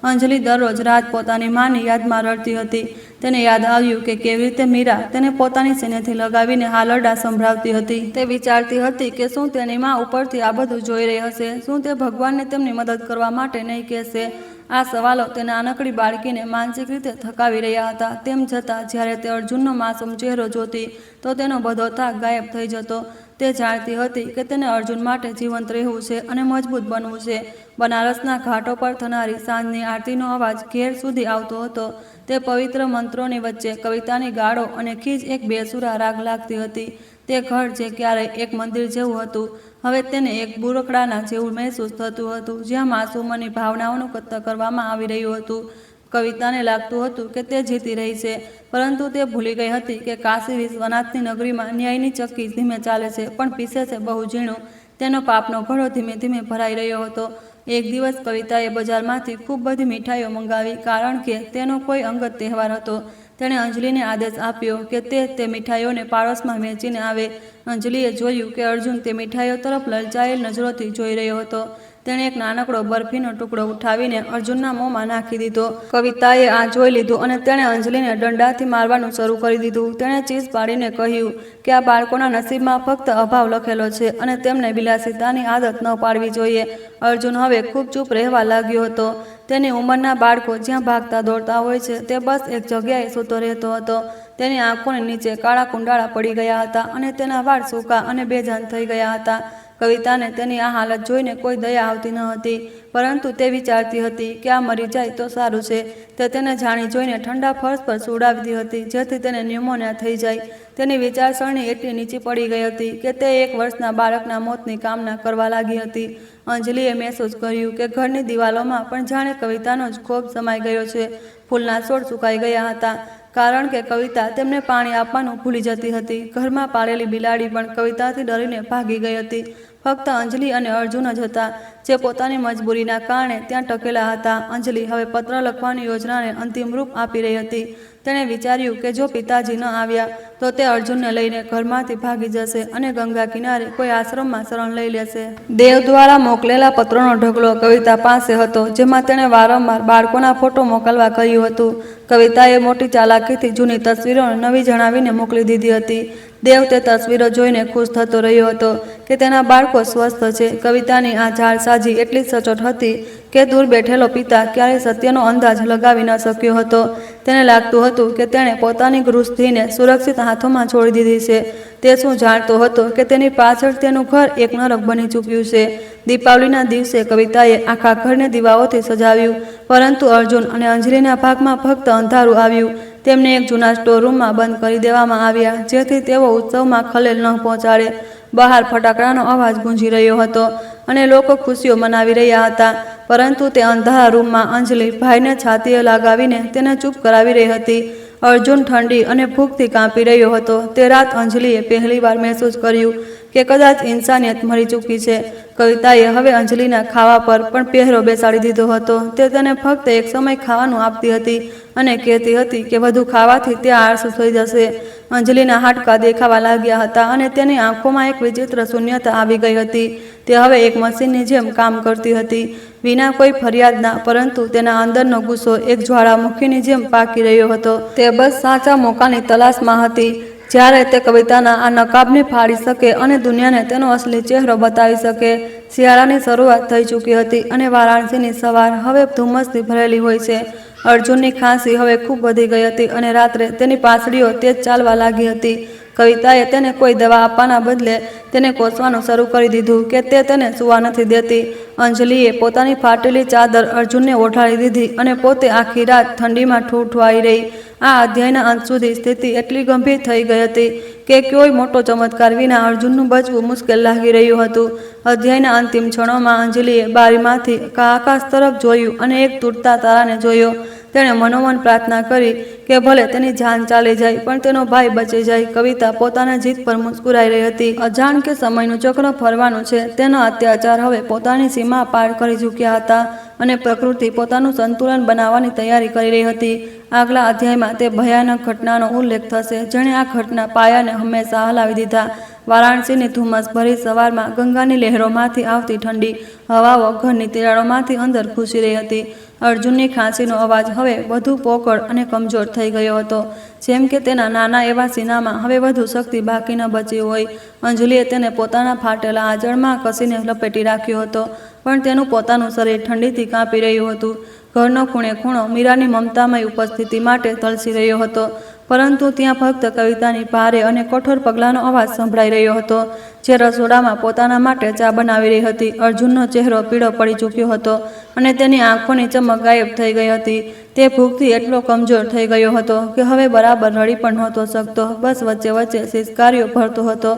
અંજલિ દરરોજ રાત પોતાની માની યાદમાં રડતી હતી. તેને યાદ આવ્યું કે કેવી રીતે મીરા તેને પોતાની સીનેથી લગાવીને હાલરડા સંભળાવતી હતી. તે વિચારતી હતી કે શું તેની માં ઉપરથી આ બધું જોઈ રહી હશે? શું તે ભગવાનને તેમની મદદ કરવા માટે નહીં કહેશે? આ સવાલો તે નાનકડી બાળકીને માનસિક રીતે થકાવી રહ્યા હતા. તેમ છતાં જ્યારે તે અર્જુનનો માસૂમ ચહેરો જોતી તો તેનો બધો થાક ગાયબ થઈ જતો. તે જાણતી હતી કે તેને અર્જુન માટે જીવંત રહેવું છે અને મજબૂત બનવું છે. બનારસના ઘાટો પર થનારી સાંજની આરતીનો અવાજ ઘેર સુધી આવતો હતો. તે પવિત્ર મંત્રોની વચ્ચે કવિતાની ગાળો અને ખીજ એક બેસુરા રાગ લાગતી હતી. તે ઘર જે ક્યારેય એક મંદિર જેવું હતું, હવે તેને એક બુરકડાના જેવું મહેસૂસ થતું હતું, જ્યાં માસૂમોની ભાવનાઓનું કત્લ કરવામાં આવી રહ્યું હતું. કવિતાને લાગતું હતું કે તે જીતી રહી છે, પરંતુ તે ભૂલી ગઈ હતી કે કાશી વિશ્વનાથની નગરીમાં ન્યાયની ચક્કી ધીમે ચાલે છે પણ પીસે છે બહુ ઝીણું. તેનો પાપનો ઘડો ધીમે ધીમે ભરાઈ રહ્યો હતો. એક દિવસ કવિતાએ બજારમાંથી ખૂબ બધી મીઠાઈઓ મંગાવી, કારણ કે તેનો કોઈ અંગત તહેવાર હતો. તેણે અંજલિને આદેશ આપ્યો કે તે મીઠાઈઓને પાડોશમાં વેચીને આવે. અંજલિએ જોયું કે અર્જુન તે મીઠાઈઓ તરફ લલચાયેલ નજરોથી જોઈ રહ્યો હતો. તેણે એક નાનકડો બરફીનો ટુકડો ઉઠાવીને અર્જુનના મોંમાં નાખી દીધો. કવિતાએ આ જોઈ લીધું અને તેણે અંજલિને દંડાથી મારવાનું શરૂ કરી દીધું. તેણે ચીસ પાડીને કહ્યું કે આ બાળકોના નસીબમાં ફક્ત અભાવ લખેલો છે અને તેમને વિલાસિતાની આદત ન પાડવી જોઈએ. અર્જુન હવે ખૂબ ચૂપ રહેવા લાગ્યો હતો. તેની ઉંમરના બાળકો જ્યાં ભાગતા દોડતા હોય છે તે બસ એક જગ્યાએ સૂતો રહેતો હતો. તેની આંખોની નીચે કાળા કુંડાળા પડી ગયા હતા અને તેના વાળ સૂકા અને બેજાન થઈ ગયા હતા. કવિતાને તેની આ હાલત જોઈને કોઈ દયા આવતી ન હતી, પરંતુ તે વિચારતી હતી કે આ મરી જાય તો સારું છે. તે તેને જાણી જોઈને ઠંડા ફર્શ પર સુવડાવતી હતી, જેથી તેને ન્યુમોનિયા થઈ જાય. તેની વિચારસરણી એટલી નીચી પડી ગઈ હતી કે તે 1 વર્ષના બાળકના મોતની કામના કરવા લાગી હતી. અંજલિએ મહેસૂસ કર્યું કે ઘરની દિવાલોમાં પણ જાણે કવિતાનો જ ખોફ સમાઈ ગયો છે. ફૂલના છોડ સુકાઈ ગયા હતા, કારણ કે કવિતા તેમને પાણી આપવાનું ભૂલી જતી હતી. ઘરમાં પાળેલી બિલાડી પણ કવિતાથી ડરીને ભાગી ગઈ હતી. ફક્ત અંજલિ અને અર્જુન જ હતા, જે પોતાની મજબૂરીના કારણે ત્યાં ટકેલા હતા. અંજલિ હવે પત્ર લખવાની યોજનાને અંતિમ રૂપ આપી રહી હતી. તેણે વિચાર્યું કે જો પિતાજી ન આવ્યા તો તે અર્જુનને લઈને ઘરમાંથી ભાગી જશે અને ગંગા કિનારે કોઈ આશ્રમમાં શરણ લઈ લેશે. દેવ દ્વારા મોકલેલા પત્રોનો ઢગલો કવિતા પાસે હતો, જેમાં તેણે વારંવાર બાળકોના ફોટો મોકલવા કહ્યું હતું. કવિતાએ મોટી ચાલાકીથી જૂની તસવીરો નવી જણાવીને મોકલી દીધી હતી. દેવ તે તસવીરો જોઈને ખુશ થતો રહ્યો હતો કે તેના બાળકો સ્વસ્થ છે. કવિતાની આ જાળસાજી એટલી સચોટ હતી કે દૂર બેઠેલો પિતા ક્યારેય સત્યનો અંદાજ લગાવી ન શક્યો હતો. તેને લાગતું હતું કે તેણે પોતાની ગૃહસ્થીને સુરક્ષિત હાથોમાં છોડી દીધી છે. તે શું જાણતો હતો કે તેની પાછળ તેનું ઘર એક નરક બની ચૂક્યું છે. દીપાવલીના દિવસે કવિતાએ આખા ઘરને દીવાઓથી સજાવ્યું, પરંતુ અર્જુન અને અંજલિના ભાગમાં ફક્ત અંધારું આવ્યું. તેમને એક જૂના સ્ટોર રૂમમાં બંધ કરી દેવામાં આવ્યા, જેથી તેઓ ઉત્સવમાં ખલેલ ન પહોંચાડે. બહાર ફટાકડાનો અવાજ ગુંજી રહ્યો હતો અને લોકો ખુશીઓ મનાવી રહ્યા હતા, પરંતુ તે અંધારા રૂમમાં અંજલિ ભાઈને છાતીએ લગાવીને તેને ચૂપ કરાવી રહી હતી. અર્જુન ઠંડી અને ભૂખથી કાંપી રહ્યો હતો. તે રાત અંજલિએ પહેલીવાર મહેસૂસ કર્યું કે કદાચ ઇન્સાનિયત મરી ચૂકી છે. કવિતાએ હવે અંજલિના ખાવા પર પણ પહેરો બેસાડી દીધો હતો. તે તેને ફક્ત એક સમય ખાવાનું આપતી હતી અને કહેતી હતી કે વધુ ખાવાથી તે આળસુ થઈ જશે. અંજલિના હાડકાં દેખાવા લાગ્યા હતા અને તેની આંખોમાં એક વિચિત્ર શૂન્યતા આવી ગઈ હતી. તે હવે એક મશીનની જેમ કામ કરતી હતી, વિના કોઈ ફરિયાદના, પરંતુ તેના અંદરનો ગુસ્સો એક જ્વાળામુખીની જેમ પાકી રહ્યો હતો. તે બસ સાચા મોકાની તલાશમાં હતી, જ્યારે તે કવિતાના આ નકાબને ફાડી શકે અને દુનિયાને તેનો અસલી ચહેરો બતાવી શકે. શિયાળાની શરૂઆત થઈ ચૂકી હતી અને વારાણસીની સવાર હવે ધુમ્મસથી ભરેલી હોય છે. અર્જુનની ખાંસી હવે ખૂબ વધી ગઈ હતી અને રાત્રે તેની પાંસળીઓ તેજ ચાલવા લાગી હતી. કવિતાએ તેને કોઈ દવા આપવાના બદલે તેને કોસવાનું શરૂ કરી દીધું કે તે તેને સૂવા નથી દેતી. અંજલિએ પોતાની ફાટેલી ચાદર અર્જુનને ઓઢાડી દીધી અને પોતે આખી રાત ઠંડીમાં ઠૂઠવાઈ રહી. આ અધ્યાયના અંત સુધી સ્થિતિ એટલી ગંભીર થઈ ગઈ હતી કે કોઈ મોટો ચમત્કાર વિના અર્જુનનું બચવું મુશ્કેલ લાગી રહ્યું હતું. અધ્યાયના અંતિમ ક્ષણોમાં અંજલિએ બારીમાંથી આકાશ તરફ જોયું અને એક તૂટતા તારાને જોયો. તેણે મનોમન પ્રાર્થના કરી કે ભલે તેની જાન ચાલી જાય, પણ તેનો ભાઈ બચી જાય. કવિતા પોતાના જીત પર મુસ્કુરાઈ રહી હતી, અજાણ કે સમયનું ચક્ર ફરવાનું છે. તેના અત્યાચાર હવે પોતાની સીમા પાર કરી ચૂક્યા હતા અને પ્રકૃતિ પોતાનું સંતુલન બનાવવાની તૈયારી કરી રહી હતી. આગલા અધ્યાયમાં તે ભયાનક ઘટનાનો ઉલ્લેખ થશે જેણે આ ઘટના પાયાને હંમેશા હલાવી દીધા. વારાણસીની ધુમ્મસ ભરી સવારમાં ગંગાની લહેરોમાંથી આવતી ઠંડી હવાઓ ઘરની તિરાડોમાંથી અંદર ઘૂસી રહી હતી. અર્જુનની ખાંસીનો અવાજ હવે વધુ પોકળ અને કમજોર થઈ ગયો હતો, જેમ કે તેના નાના એવા સીનામાં હવે વધુ શક્તિ બાકી ન બચી હોય. અંજલિએ તેને પોતાના ફાટેલા આંચળમાં કસીને લપેટી રાખ્યો હતો, પણ તેનું પોતાનું શરીર ઠંડીથી કાંપી રહ્યું હતું. ઘરનો ખૂણે ખૂણો મીરાની મમતામય ઉપસ્થિતિ માટે તલસી રહ્યો હતો, પરંતુ ત્યાં ફક્ત કવિતાની ભારે અને કઠોર પગલાંનો અવાજ સંભળાઈ રહ્યો હતો, જે રસોડામાં પોતાના માટે ચા બનાવી રહી હતી. અર્જુનનો ચહેરો પીળો પડી ચૂક્યો હતો અને તેની આંખોની ચમક ગાયબ થઈ ગઈ હતી. તે ભૂખથી એટલો કમજોર થઈ ગયો હતો કે હવે બરાબર રડી પણ નહોતો શકતો, બસ વચ્ચે વચ્ચે સિસકારીઓ ભરતો હતો.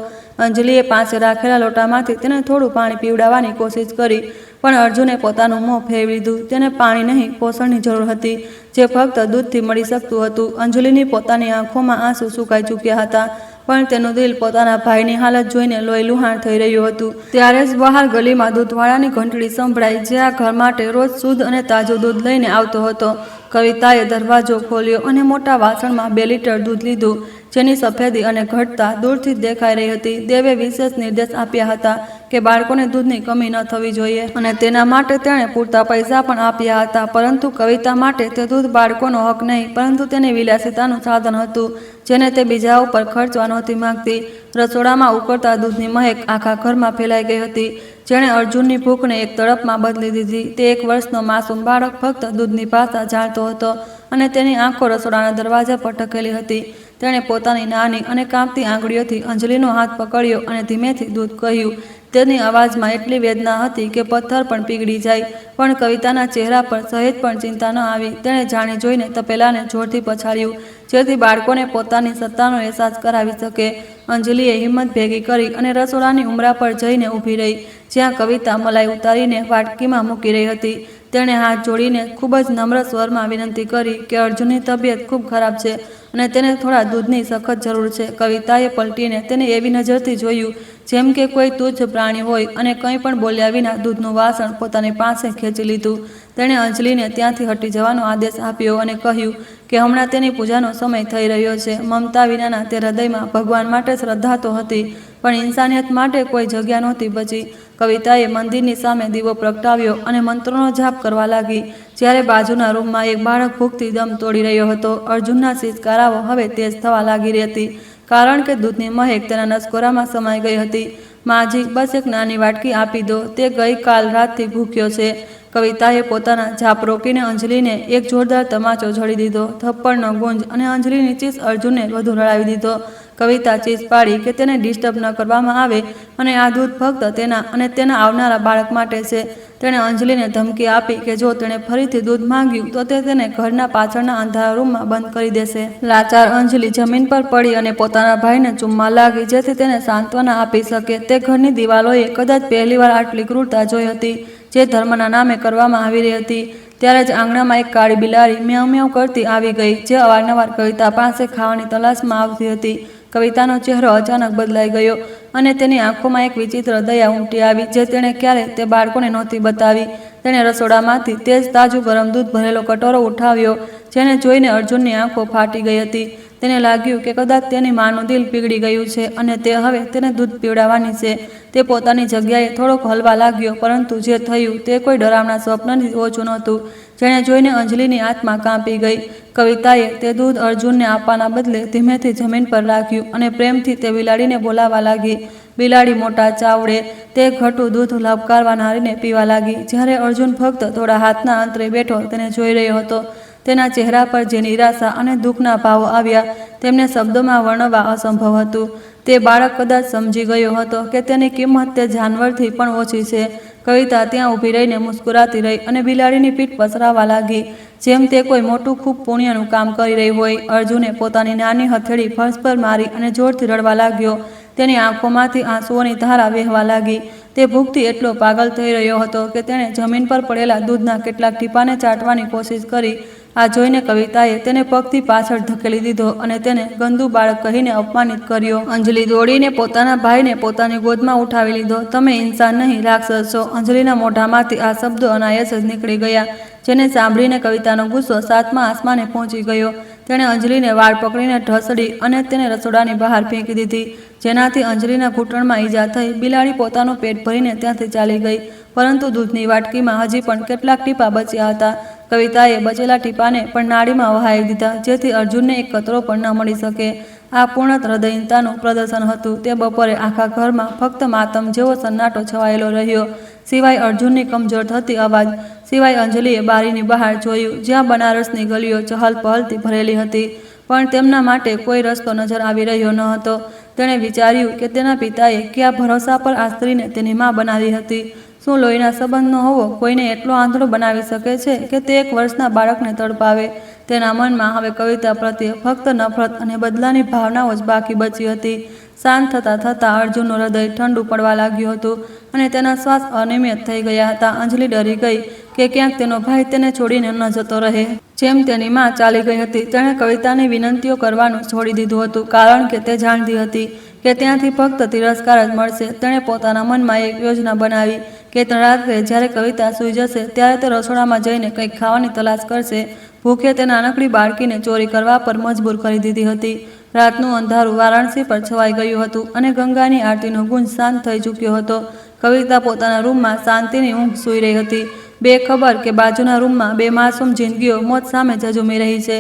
અંજલિએ પાસે રાખેલા લોટામાંથી તેને થોડું પાણી પીવડાવવાની કોશિશ કરી, પણ અર્જુને પોતાનું મોં ફેરવી લીધું. તેને પાણી નહીં, પોષણની જરૂર હતી, જે ફક્ત દૂધથી મળી શકતું હતું. અંજલિની પોતાની આંખોમાં આંસુ સુકાઈ ચૂક્યા હતા, પણ તેનું દિલ પોતાના ભાઈની હાલત જોઈને લોહી લુહાણ થઈ રહ્યું હતું. ત્યારે જ બહાર ગલીમાં દૂધવાળાની ઘંટડી સંભળાઈ, જે આ ઘર માટે રોજ શુદ્ધ અને તાજું દૂધ લઈને આવતો હતો. કવિતાએ દરવાજો ખોલ્યો અને મોટા વાસણમાં 2 લીટર દૂધ લીધું, જેની સફેદી અને ઘટતા દૂરથી જ દેખાઈ રહી હતી. દેવે વિશેષ નિર્દેશ આપ્યા હતા કે બાળકોને દૂધની કમી ન થવી જોઈએ અને તેના માટે તેણે પૂરતા પૈસા પણ આપ્યા હતા. પરંતુ કવિતા માટે તે દૂધ બાળકોનો હક નહીં, પરંતુ તેની વિલાસિતાનું સાધન હતું, જેને તે બીજા ઉપર ખર્ચવા નહોતી માંગતી. રસોડામાં ઉકળતા દૂધની મહેક આખા ઘરમાં ફેલાઈ ગઈ હતી, જેણે અર્જુનની ભૂખને એક તડપમાં બદલી દીધી. તે 1 વર્ષનો માસૂમ બાળક ફક્ત દૂધની ભાષા જાણતો હતો અને તેની આંખો રસોડાના દરવાજા પર ટકેલી હતી. તેણે પોતાની નાની અને કાંપતી આંગળીઓથી અંજલિનો હાથ પકડ્યો અને ધીમેથી દૂધ કહ્યું. તેની અવાજમાં એટલી વેદના હતી કે પથ્થર પણ પીગળી જાય, પણ કવિતાના ચહેરા પર સહેજ પણ ચિંતા ન આવી. તેણે જાણી જોઈને તપેલાને જોરથી પછાડ્યું, જેથી બાળકોને પોતાની સત્તાનો અહેસાસ કરાવી શકે. અંજલિએ હિંમત ભેગી કરી અને રસોડાની ઉંબરા પર જઈને ઊભી રહી, જ્યાં કવિતા મલાઈ ઉતારીને વાટકીમાં મૂકી રહી હતી. તેણે હાથ જોડીને ખૂબ જ નમ્ર સ્વરમાં વિનંતી કરી કે અર્જુનની તબિયત ખૂબ ખરાબ છે અને તેને થોડા દૂધની સખત જરૂર છે. કવિતાએ પલટીને તેને એવી નજરથી જોયું જેમ કે કોઈ તુચ્છ પ્રાણી હોય અને કંઈ પણ બોલ્યા વિના દૂધનું વાસણ પોતાની પાસે ખેંચી લીધું. તેણે અંજલિને ત્યાંથી હટી જવાનો આદેશ આપ્યો અને કહ્યું કે હમણાં તેની પૂજાનો સમય થઈ રહ્યો છે. મમતા વિનાના તે હૃદયમાં ભગવાન માટે શ્રદ્ધા તો હતી, પણ ઇન્સાનિયત માટે કોઈ જગ્યા નહોતી બચી. કવિતાએ મંદિરની સામે દીવો પ્રગટાવ્યો અને મંત્રોનો જાપ કરવા લાગી, જ્યારે બાજુના રૂમમાં એક બાળક ભૂખથી દમ તોડી રહ્યો હતો. અર્જુનના સિસકારાઓ હવે તેજ થવા લાગી હતી, કારણ કે દૂધની મહેક તેના નસકોરામાં સમાઈ ગઈ હતી. માજી, બસ એક નાની વાટકી આપી દો, તે ગઈકાલ રાતથી ભૂખ્યો છે. કવિતાએ પોતાના જાપ રોકીને અંજલિને એક જોરદાર તમાચો ઝડી દીધો. થપ્પડનો ગુંજ અને અંજલિની ચીસ અર્જુનને વધુ રડાવી દીધો. કવિતા ચીજ પાડી કે તેને ડિસ્ટર્બ ન કરવામાં આવે અને આ દૂધ ફક્ત તેના અને તેના આવનારા બાળક માટે છે. તેણે અંજલિને ધમકી આપી કે જો તેણે ફરીથી દૂધ માંગ્યું તો તે તેને ઘરના પાછળના અંધારા રૂમમાં બંધ કરી દેશે. લાચાર અંજલિ જમીન પર પડી અને પોતાના ભાઈને ચૂમવા લાગી જેથી તેને સાંત્વના આપી શકે. તે ઘરની દિવાલોએ કદાચ પહેલીવાર આટલી ક્રૂરતા જોઈ હતી જે ધર્મના નામે કરવામાં આવી રહી હતી. ત્યારે જ આંગણામાં એક કાળી બિલાડી મ્યાઉ મ્યાઉ કરતી આવી ગઈ જે અવારનવાર કવિતા પાસે ખાવાની તલાશમાં આવતી હતી. કવિતાનો ચહેરો અચાનક બદલાઈ ગયો અને તેની આંખોમાં એક વિચિત્ર દયા ઉમટી આવી જે તેણે ક્યારે તે બાળકોને નહોતી બતાવી. તેણે રસોડામાંથી તેજ તાજું ગરમ દૂધ ભરેલો કટોરો ઉઠાવ્યો જેને જોઈને અર્જુનની આંખો ફાટી ગઈ હતી. તેને લાગ્યું કે કદાચ તેની માનું દિલ પીગળી ગયું છે અને તે હવે તેને દૂધ પીવડાવવાની છે. તે પોતાની જગ્યાએ થોડોક હલવા લાગ્યો પરંતુ જે થયું તે કોઈ ડરાવના સ્વપ્નથી ઓછું નહોતું જેને જોઈને અંજલિની આત્મા કાંપી ગઈ. કવિતાએ તે દૂધ અર્જુનને આપવાના બદલે ધીમેથી જમીન પર રાખ્યું અને પ્રેમથી તે બિલાડીને બોલાવવા લાગી. બિલાડી મોટા ચાવડે તે ઘટું દૂધ લબકારવા નારીને પીવા લાગી. જ્યારે અર્જુન ફક્ત થોડા હાથના અંતરે બેઠો તેને જોઈ રહ્યો હતો. તેના ચહેરા પર જે નિરાશા અને દુઃખના ભાવો આવ્યા તેમને શબ્દોમાં વર્ણવવા અસંભવ હતું. તે બાળક કદાચ સમજી ગયો હતો કે તેની કિંમત તે જાનવરથી પણ ઓછી છે. કવિતા ત્યાં ઊભી રહીને મુસ્કુરાતી રહી અને બિલાડીની પીઠ પસરાવવા લાગી જેમ તે કોઈ મોટું ખૂબ પુણ્યનું કામ કરી રહી હોય. અર્જુને પોતાની નાની હથેળી ફર્શ પર મારી અને જોરથી રડવા લાગ્યો. તેની આંખોમાંથી આંસુઓની ધારા વહેવા લાગી. તે ભૂખથી એટલો પાગલ થઈ રહ્યો હતો કે તેણે જમીન પર પડેલા દૂધના કેટલાક ટીપાને ચાટવાની કોશિશ કરી. આ જોઈને કવિતાએ તેને પગથી પાછળ ધકેલી દીધો અને તેને ગંદુ બાળક કહીને અપમાનિત કર્યો. અંજલિ દોડીને પોતાના ભાઈને પોતાની ગોદમાં ઉઠાવી લીધો. તમે ઇન્સાન નહીં, રાક્ષસ છો. અંજલિના મોઢામાંથી આ શબ્દો અનાયાસ જ નીકળી ગયા જેને સાંભળીને કવિતાનો ગુસ્સો સાતમા આસમાને પહોંચી ગયો. તેણે અંજલિને વાળ પકડીને ઢસડી અને તેને રસોડાની બહાર ફેંકી દીધી જેનાથી અંજલિના ઘૂંટણમાં ઈજા થઈ. બિલાડી પોતાનું પેટ ભરીને ત્યાંથી ચાલી ગઈ પરંતુ દૂધની વાટકીમાં હજી પણ કેટલાક ટીપા બચ્યા હતા. કવિતાએ બચેલા ટીપાને પણ નાળીમાં વહાવી દીધા જેથી અર્જુનને એક કતરો પણ ન મળી શકે. આ પૂર્ણ હૃદયહીનતાનું પ્રદર્શન હતું. તે બપોરે આખા ઘરમાં ફક્ત માતમ જેવો સન્નાટો છવાયેલો રહ્યો સિવાય અર્જુનની કમજોર થતી અવાજ. સિવાય અંજલિએ બારીની બહાર જોયું જ્યાં બનારસની ગલીઓ ચહલ પહલથી ભરેલી હતી પણ તેમના માટે કોઈ રસ્તો નજર આવી રહ્યો ન હતો. તેણે વિચાર્યું કે તેના પિતાએ કયા ભરોસા પર આ સ્ત્રીને તેની માં બનાવી હતી. શું લોહીના સંબંધનો હોવો કોઈને એટલો આંધળો બનાવી શકે છે કે તે એક વર્ષના બાળકને તડપાવે? તેના મનમાં હવે કવિતા પ્રત્યે ફક્ત નફરત અને બદલાની ભાવનાઓ જ બાકી બચી હતી. શાંત થતાં થતાં અર્જુનનું હૃદય ઠંડુ પડવા લાગ્યું હતું અને તેના શ્વાસ અનિયમિત થઈ ગયા હતા. અંજલિ ડરી ગઈ કે ક્યાંક તેનો ભાઈ તેને છોડીને ન જતો રહે. જેમ તેની માં ચાલી ગઈ હતી તેણે કવિતાની વિનંતીઓ કરવાનું છોડી દીધું હતું કારણ કે તે જાણતી હતી કે ત્યાંથી ફક્ત તિરસ્કાર જ મળશે. તેણે પોતાના મનમાં એક યોજના બનાવી કે રાત્રે જ્યારે કવિતા સૂઈ જશે ત્યારે તે રસોડામાં જઈને કંઈક ખાવાની તલાશ કરશે. ભૂખે તે નાનકડી બાળકીને ચોરી કરવા પર મજબૂર કરી દીધી હતી. રાતનું અંધારું વારાણસી પર છવાઈ ગયું હતું અને ગંગાની આરતીનો ગુંજ શાંત થઈ ચૂક્યો હતો. કવિતા પોતાના રૂમમાં શાંતિની ઊંઘ સૂઈ રહી હતી બેખબર કે બાજુના રૂમમાં બે માસૂમ જિંદગીઓ મોત સામે ઝઝૂમી રહી છે.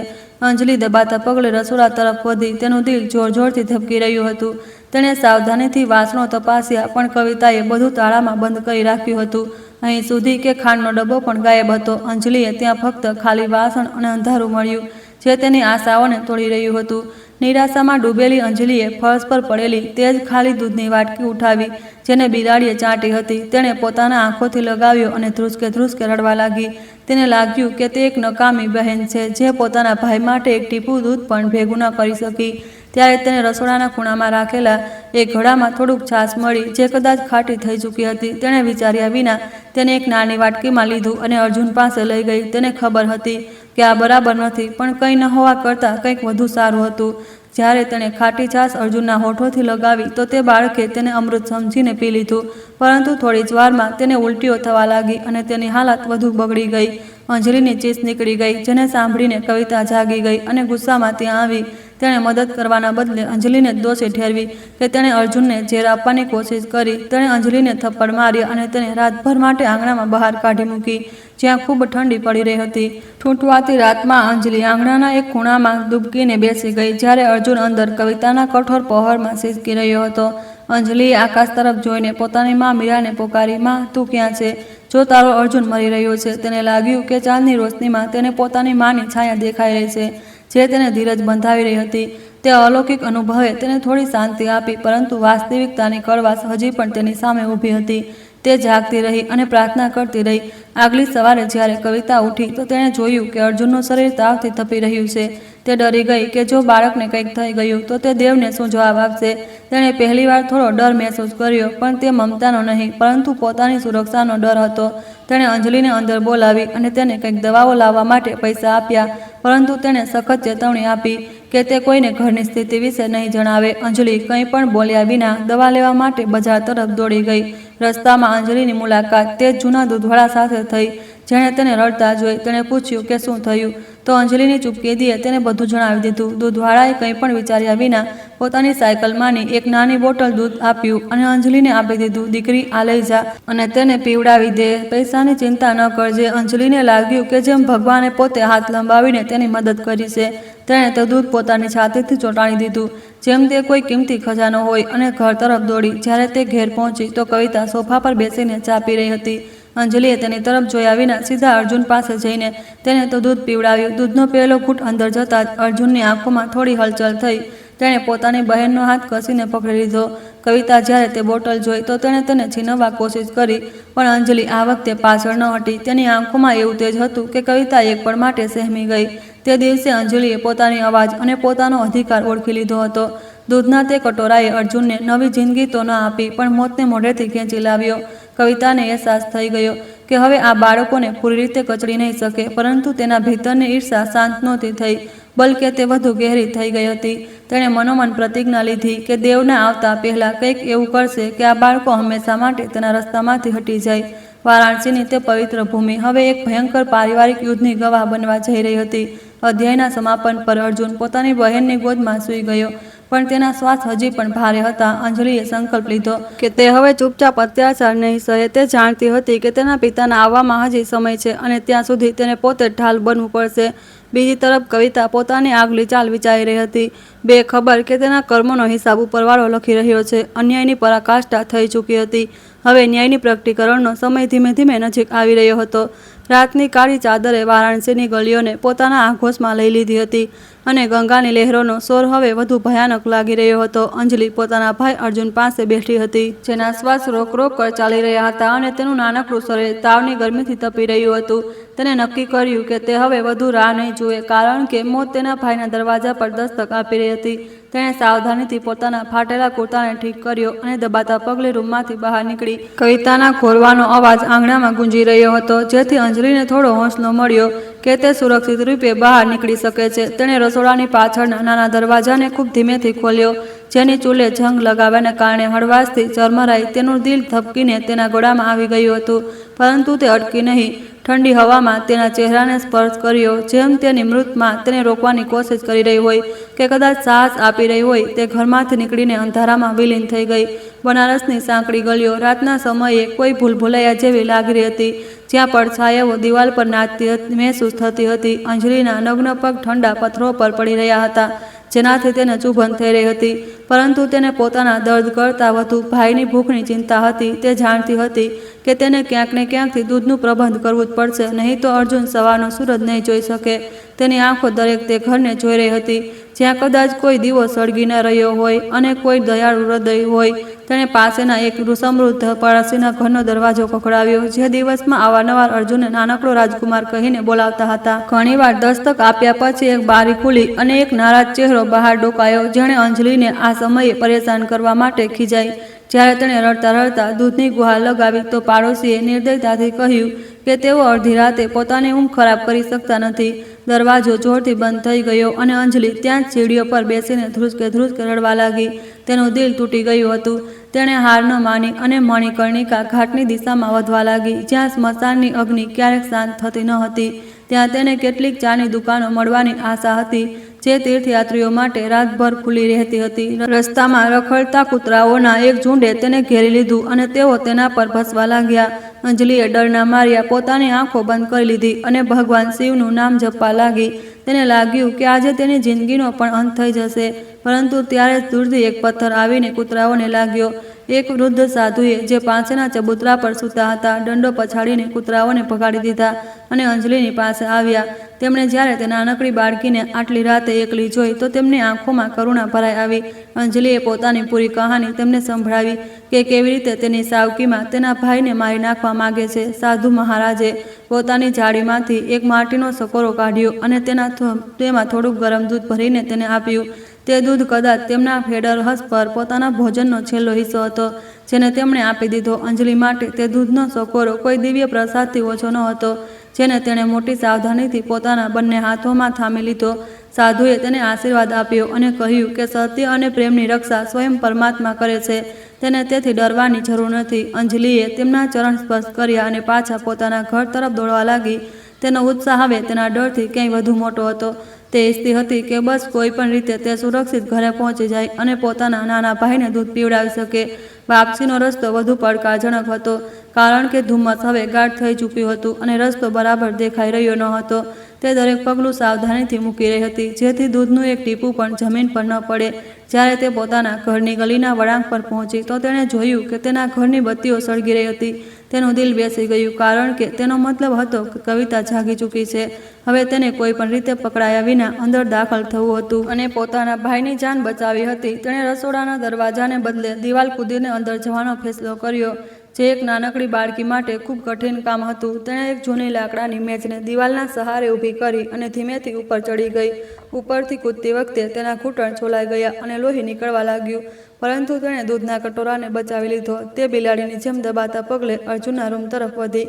અંજલિ દબાતા પગલે રસોડા તરફ વધી. તેનું દિલ જોર જોરથી ધબકી રહ્યું હતું. તેણે સાવધાનીથી વાસણો તપાસ્યા પણ કવિતાએ બધું તાળામાં બંધ કરી રાખ્યું હતું. અહીં સુધી કે ખાંડનો ડબ્બો પણ ગાયબ હતો. અંજલિએ ત્યાં ફક્ત ખાલી વાસણ અને અંધારું મળ્યું જે તેની આશાઓને તોડી રહ્યું હતું. નિરાશામાં ડૂબેલી અંજલિએ ફર્શ પર પડેલી તે જ ખાલી દૂધની વાટકી ઉઠાવી જેને બિલાડીએ ચાંટી હતી. તેણે પોતાના આંખોથી લગાવ્યો અને ધ્રુસકે ધ્રુસકે રડવા લાગી. તેને લાગ્યું કે તે એક નકામી બહેન છે જે પોતાના ભાઈ માટે એક ટીપું દૂધ પણ ભેગું ન કરી શકી. ત્યારે તેને રસોડાના ખૂણામાં રાખેલા એક ઘડામાં થોડુંક છાશ મળી જે કદાચ ખાટી થઈ ચૂકી હતી. તેણે વિચાર્યા વિના તેને એક નાની વાટકીમાં લીધું અને અર્જુન પાસે લઈ ગઈ. તેને ખબર હતી કે આ બરાબર નથી પણ કંઈ ન હોવા કરતાં કંઈક વધુ સારું હતું. જ્યારે તેણે ખાટી છાશ અર્જુનના હોઠોથી લગાવી તો તે બાળકે તેને અમૃત સમજીને પી લીધું પરંતુ થોડી જ વારમાં તેને ઉલટીઓ થવા લાગી અને તેની હાલત વધુ બગડી ગઈ. અંજલિની ચીસ નીકળી ગઈ જેને સાંભળીને કવિતા જાગી ગઈ અને ગુસ્સામાં ત્યાં આવી. તેણે મદદ કરવાના બદલે અંજલિને દોષી ઠેરવી કે તેણે અર્જુનને ઝેર આપવાની કોશિશ કરી. તેણે અંજલિને થપ્પડ માર્યા અને તેને રાતભર માટે આંગણામાં બહાર કાઢી મૂકી જ્યાં ખૂબ ઠંડી પડી રહી હતી. ઠૂંઠવાતી રાતમાં અંજલિ આંગણાના એક ખૂણામાં દુબકીને બેસી ગઈ જ્યારે અર્જુન અંદર કવિતાના કઠોર પહોરમાં સિસકી રહ્યો હતો. અંજલિએ આકાશ તરફ જોઈને પોતાની માં મીરાને પોકારી, માં તું ક્યાં છે? જો તારો અર્જુન મરી રહ્યો છે. તેને લાગ્યું કે ચાંદની રોશનીમાં તેને પોતાની માની છાયા દેખાઈ રહી છે જે તેને ધીરજ બંધાવી રહી હતી. તે અલૌકિક અનુભવે તેને થોડી શાંતિ આપી, પરંતુ વાસ્તવિકતાની કડવાશ હજી પણ તેની સામે ઊભી હતી. તે જાગતી રહી અને પ્રાર્થના કરતી રહી. આગલી સવારે જ્યારે કવિતા ઉઠી તો તેણે જોયું કે અર્જુનનું શરીર તાવથી તપી રહ્યું છે. તે ડરી ગઈ કે જો બાળકને કંઈક થઈ ગયું તો તે દેવને શું જવાબ આપશે. તેણે પહેલીવાર થોડો ડર મહેસૂસ કર્યો, પણ તે મમતાનો નહીં, પરંતુ પોતાની સુરક્ષાનો ડર હતો. તેણે અંજલિને અંદર બોલાવી અને તેને કંઈક દવાઓ લાવવા માટે પૈસા આપ્યા, પરંતુ તેણે સખત ચેતવણી આપી કે તે કોઈને ઘરની સ્થિતિ વિશે નહીં જણાવે. અંજલિ કંઈ પણ બોલ્યા વિના દવા લેવા માટે બજાર તરફ દોડી ગઈ. રસ્તામાં અંજલિની મુલાકાત તે જ જૂના દૂધવાળા સાથે થઈ, જેણે તેને રડતા જોઈ. તેણે પૂછ્યું કે શું થયું, તો અંજલિની ચૂપકેદીએ તેને બધું જણાવી દીધું. દૂધવાળાએ કંઈ પણ વિચાર્યા વિના પોતાની સાયકલમાંની એક નાની બોટલ દૂધ આપ્યું અને અંજલિને આપી દીધું. દીકરી, આ લઈ જા અને તેને પીવડાવી દે. પૈસાની ચિંતા ન કરજે. અંજલિને લાગ્યું કે જેમ ભગવાને પોતે હાથ લંબાવીને તેની મદદ કરી છે. તેણે તે દૂધ પોતાની છાતીથી ચોંટાડી દીધું, જેમ તે કોઈ કિંમતી ખજાનો હોય, અને ઘર તરફ દોડી. જ્યારે તે ઘેર પહોંચી તો કવિતા સોફા પર બેસીને ચા પી રહી હતી. અંજલિએ તેની તરફ જોયા વિના સીધા અર્જુન પાસે જઈને તેને તો દૂધ પીવડાવ્યું. દૂધનો પહેલો ઘૂંટ અંદર જતાં જ અર્જુનની આંખોમાં થોડી હલચલ થઈ. તેણે પોતાની બહેનનો હાથ કસીને પકડી લીધો. કવિતા જ્યારે તે બોટલ જોઈ તો તેણે તેને છીનવવા કોશિશ કરી, પણ અંજલિ આ વખતે પાછળ ન હટી. તેની આંખોમાં એવું તેજ હતું કે કવિતા એક પળ માટે સહેમી ગઈ. તે દિવસે અંજલિએ પોતાની અવાજ અને પોતાનો અધિકાર ઓળખી લીધો હતો. દૂધના તે કટોરાએ અર્જુનને નવી જિંદગી તો ન આપી, પણ મોતને મોઢેથી ખેંચી લાવ્યો. કવિતાને અહેસાસ થઈ ગયો કે હવે આ બાળકોને પૂરી રીતે કચડી નહીં શકે, પરંતુ તેના ભીતરની ઈર્ષા શાંત નહોતી થઈ, બલકે તે વધુ ગહેરી થઈ ગઈ હતી. તેણે મનોમન પ્રતિજ્ઞા લીધી કે દેવના આવતા પહેલાં કંઈક એવું કરશે કે આ બાળકો હંમેશા માટે તેના રસ્તામાંથી હટી જાય. વારાણસીની તે પવિત્ર ભૂમિ હવે એક ભયંકર પારિવારિક યુદ્ધની ગવાહ બનવા જઈ રહી હતી. અધ્યાયના સમાપન પર અર્જુન પોતાની બહેનની ગોદમાં સૂઈ ગયો, પણ તેના શ્વાસ હજી પણ ભારે હતા. અંજલિએ સંકલ્પ લીધો કે તે હવે ચૂપચાપ અત્યાચાર નહીં સહે. તે જાણતી હતી કે તેના પિતાના આવવામાં હજી સમય છે અને ત્યાં સુધી તેને પોતે ઢાલ બનવું પડશે. બીજી તરફ કવિતા પોતાની આગલી ચાલ વિચારી રહી હતી, બેખબર કે તેના કર્મોનો હિસાબ ઉપરવાળો લખી રહ્યો છે. અન્યાયની પરાકાષ્ઠા થઈ ચૂકી હતી. હવે ન્યાયની પ્રગટીકરણનો સમય ધીમે ધીમે નજીક આવી રહ્યો હતો. રાતની કાળી ચાદરે વારાણસીની ગલીઓને પોતાના આઘોષમાં લઈ લીધી હતી અને ગંગાની લહેરોનો શોર હવે વધુ ભયાનક લાગી રહ્યો હતો. અંજલિ પોતાના ભાઈ અર્જુન પાસે બેઠી હતી, જેના શ્વાસ રોક રોક કર ચાલી રહ્યા હતા અને તેનું નાનકડું શરીર તાવની ગરમીથી તપી રહ્યું હતું. તેને નક્કી કર્યું કે તે હવે વધુ રાહ નહીં જુએ, કારણ કે મોત તેના ભાઈના દરવાજા પર દસ્તક આપી રહી હતી. તેણે સાવધાનીથી પોતાના ફાટેલા કુર્તાને ઠીક કર્યો અને દબાતા પગલે રૂમમાંથી બહાર નીકળી. કવિતાના ખોરવાનો અવાજ આંગણામાં ગુંજી રહ્યો હતો, જેથી અંજલિને થોડો હોંસલો મળ્યો કે તે સુરક્ષિત રૂપે બહાર નીકળી શકે છે. તેણે રસોડાની પાછળના નાના દરવાજાને ખૂબ ધીમેથી ખોલ્યો, જેની ચૂલે જંગ લગાવ્યાને કારણે હળવાશથી ઝરમરાઈ તેનું દિલ ધબકીને તેના ગળામાં આવી ગયું હતું, પરંતુ તે અટકી નહીં. ઠંડી હવામાં તેના ચહેરાને સ્પર્શ કર્યો, જેમ તેની મૃતમાં તેને રોકવાની કોશિશ કરી રહી હોય કે કદાચ સાહસ આપી રહી હોય. તે ઘરમાંથી નીકળીને અંધારામાં વિલીન થઈ ગઈ. બનારસની સાંકડી ગલીઓ રાતના સમયે કોઈ ભૂલભુલૈયા જેવી લાગી રહી હતી, જ્યાં પડછાયાઓ દિવાલ પર નાચતી મહેસૂસ થતી હતી. અંજલિના નગ્ન પગ ઠંડા પથ્થરો પર પડી રહ્યા હતા, જેનાથી તેને ચુભન થઈ રહી હતી, પરંતુ તેને પોતાના દર્દ કરતાં વધુ ભાઈની ભૂખની ચિંતા હતી. તે જાણતી હતી કે તેને ક્યાંક ને ક્યાંકથી દૂધનું પ્રબંધ કરવું જ પડશે, નહીં તો અર્જુન સવારનો સૂરજ નહીં જોઈ શકે. તેની આંખો દરેક તે ઘરને જોઈ રહી હતી, જ્યાં કદાચ કોઈ દીવો સળગી ન રહ્યો હોય અને કોઈ દયાળુ હૃદય હોય. તેણે પાસેના એક સમૃદ્ધ પાડોશીના ઘરનો દરવાજો ખખડાવ્યો, જે દિવસમાં અવારનવાર અર્જુનને નાનકડો રાજકુમાર કહીને બોલાવતા હતા. ઘણીવાર દસ્તક આપ્યા પછી એક બારી ખુલી અને એક નારાજ ચહેરો બહાર ડોકાયો, જેણે અંજલિને આ સમયે પરેશાન કરવા માટે ખીજાઈ. જ્યારે તેણે રડતા રડતા દૂધની ગુહાર લગાવી તો પાડોશીએ નિર્દયતાથી કહ્યું કે તેઓ અડધી રાતે પોતાની ઊંઘ ખરાબ કરી શકતા નથી. દરવાજો જોરથી બંધ થઈ ગયો અને અંજલિ ત્યાં જ સીડીઓ પર બેસીને ધ્રુસકે રડવા લાગી. તેનું દિલ તૂટી ગયું હતું. તેણે હાર ન માની અને મણિકર્ણિકા ઘાટની દિશામાં વધવા લાગી, જ્યાં સ્મશાનની અગ્નિ ક્યારેક શાંત થતી ન હતી. ત્યાં તેને કેટલીક ચાની દુકાનો મળવાની આશા હતી, જે તીર્થયાત્રીઓ માટે રાતભર ખુલ્લી રહેતી હતી. રસ્તામાં રખડતા કૂતરાઓના એક ઝુંડે તેને ઘેરી લીધું અને તેઓ તેના પર ભસવા લાગ્યા. અંજલિએ ડરના માર્યા પોતાની આંખો બંધ કરી લીધી અને ભગવાન શિવનું નામ જપવા લાગી. તેને લાગ્યું કે આજે તેની જિંદગીનો પણ અંત થઈ જશે, પરંતુ ત્યારે જ દૂરથી એક પથ્થર આવીને કૂતરાઓને લાગ્યો. એક વૃદ્ધ સાધુએ જે પાંચેના ચબૂતરા પર સૂતા હતા દંડો પછાડીને કૂતરાઓને ભગાડી દીધા અને અંજલિની પાસે આવ્યા. તેમણે જ્યારે તે નાનકડી બાળકીને આટલી રાતે એકલી જોઈ તો તેમની આંખોમાં કરુણા ભરાઈ આવી. અંજલિએ પોતાની પૂરી કહાની તેમને સંભળાવી કે કેવી રીતે તેની સાવકીમાં તેના ભાઈને મારી નાખવા માગે છે. સાધુ મહારાજે પોતાની જાળીમાંથી એક માટીનો સકોરો કાઢ્યો અને તેમાં થોડુંક ગરમ દૂધ ભરીને તેને આપ્યું. તે દૂધ કદાચ તેમના ફેડરહસ પર પોતાના ભોજનનો છેલ્લો હિસ્સો હતો જેને તેમણે આપી દીધો. અંજલિ માટે તે દૂધનો સકોરો કોઈ દિવ્ય પ્રસાદથી ઓછો ન હતો જેને તેણે મોટી સાવધાનીથી પોતાના બંને હાથોમાં થામી લીધો. સાધુએ તેને આશીર્વાદ આપ્યો અને કહ્યું કે સત્ય અને પ્રેમની રક્ષા સ્વયં પરમાત્મા કરે છે, તેને તેથી ડરવાની જરૂર નથી. અંજલિએ તેમના ચરણ સ્પર્શ કર્યા અને પાછા પોતાના ઘર તરફ દોડવા લાગી. તેનો ઉત્સાહ હવે તેના ડરથી ક્યાંય વધુ મોટો હતો. તે ઈચ્છતી હતી કે બસ કોઈ પણ રીતે તે સુરક્ષિત ઘરે પહોંચી જાય અને પોતાના નાના ભાઈને દૂધ પીવડાવી શકે. વાપસીનો રસ્તો વધુ પડકારજનક હતો કારણ કે ધુમ્મસ હવે ગાઢ થઈ ચૂક્યું હતું અને રસ્તો બરાબર દેખાઈ રહ્યો ન હતો. તે દરેક પગલું સાવધાનીથી મૂકી રહી હતી જેથી દૂધનું એક ટીપું પણ જમીન પર ન પડે. જ્યારે તે પોતાના ઘરની ગલીના વળાંક પર પહોંચી તો તેણે જોયું કે તેના ઘરની બત્તીઓ સળગી રહી હતી. તેનું દિલ બેસી ગયું કારણ કે તેનો મતલબ હતો કે કવિતા જાગી ચૂકી છે. હવે તેને કોઈ પણ રીતે પકડાયા વિના અંદર દાખલ થવું હતું અને પોતાના ભાઈની જાન બચાવી હતી. તેણે રસોડાના દરવાજાને બદલે દિવાલ કૂદીને અંદર જવાનો ફેસલો કર્યો જે એક નાનકડી બાળકી માટે ખૂબ કઠિન કામ હતું. તેણે એક જૂની લાકડાની મેજને દિવાલના સહારે ઊભી કરી અને ધીમેથી ઉપર ચડી ગઈ. ઉપરથી કૂદતી વખતે તેના ઘૂંટણ છોલાઈ ગયા અને લોહી નીકળવા લાગ્યું, પરંતુ તેણે દૂધના કટોરાને બચાવી લીધો. તે બિલાડીની જેમ દબાતા પગલે અર્જુનના રૂમ તરફ વધી.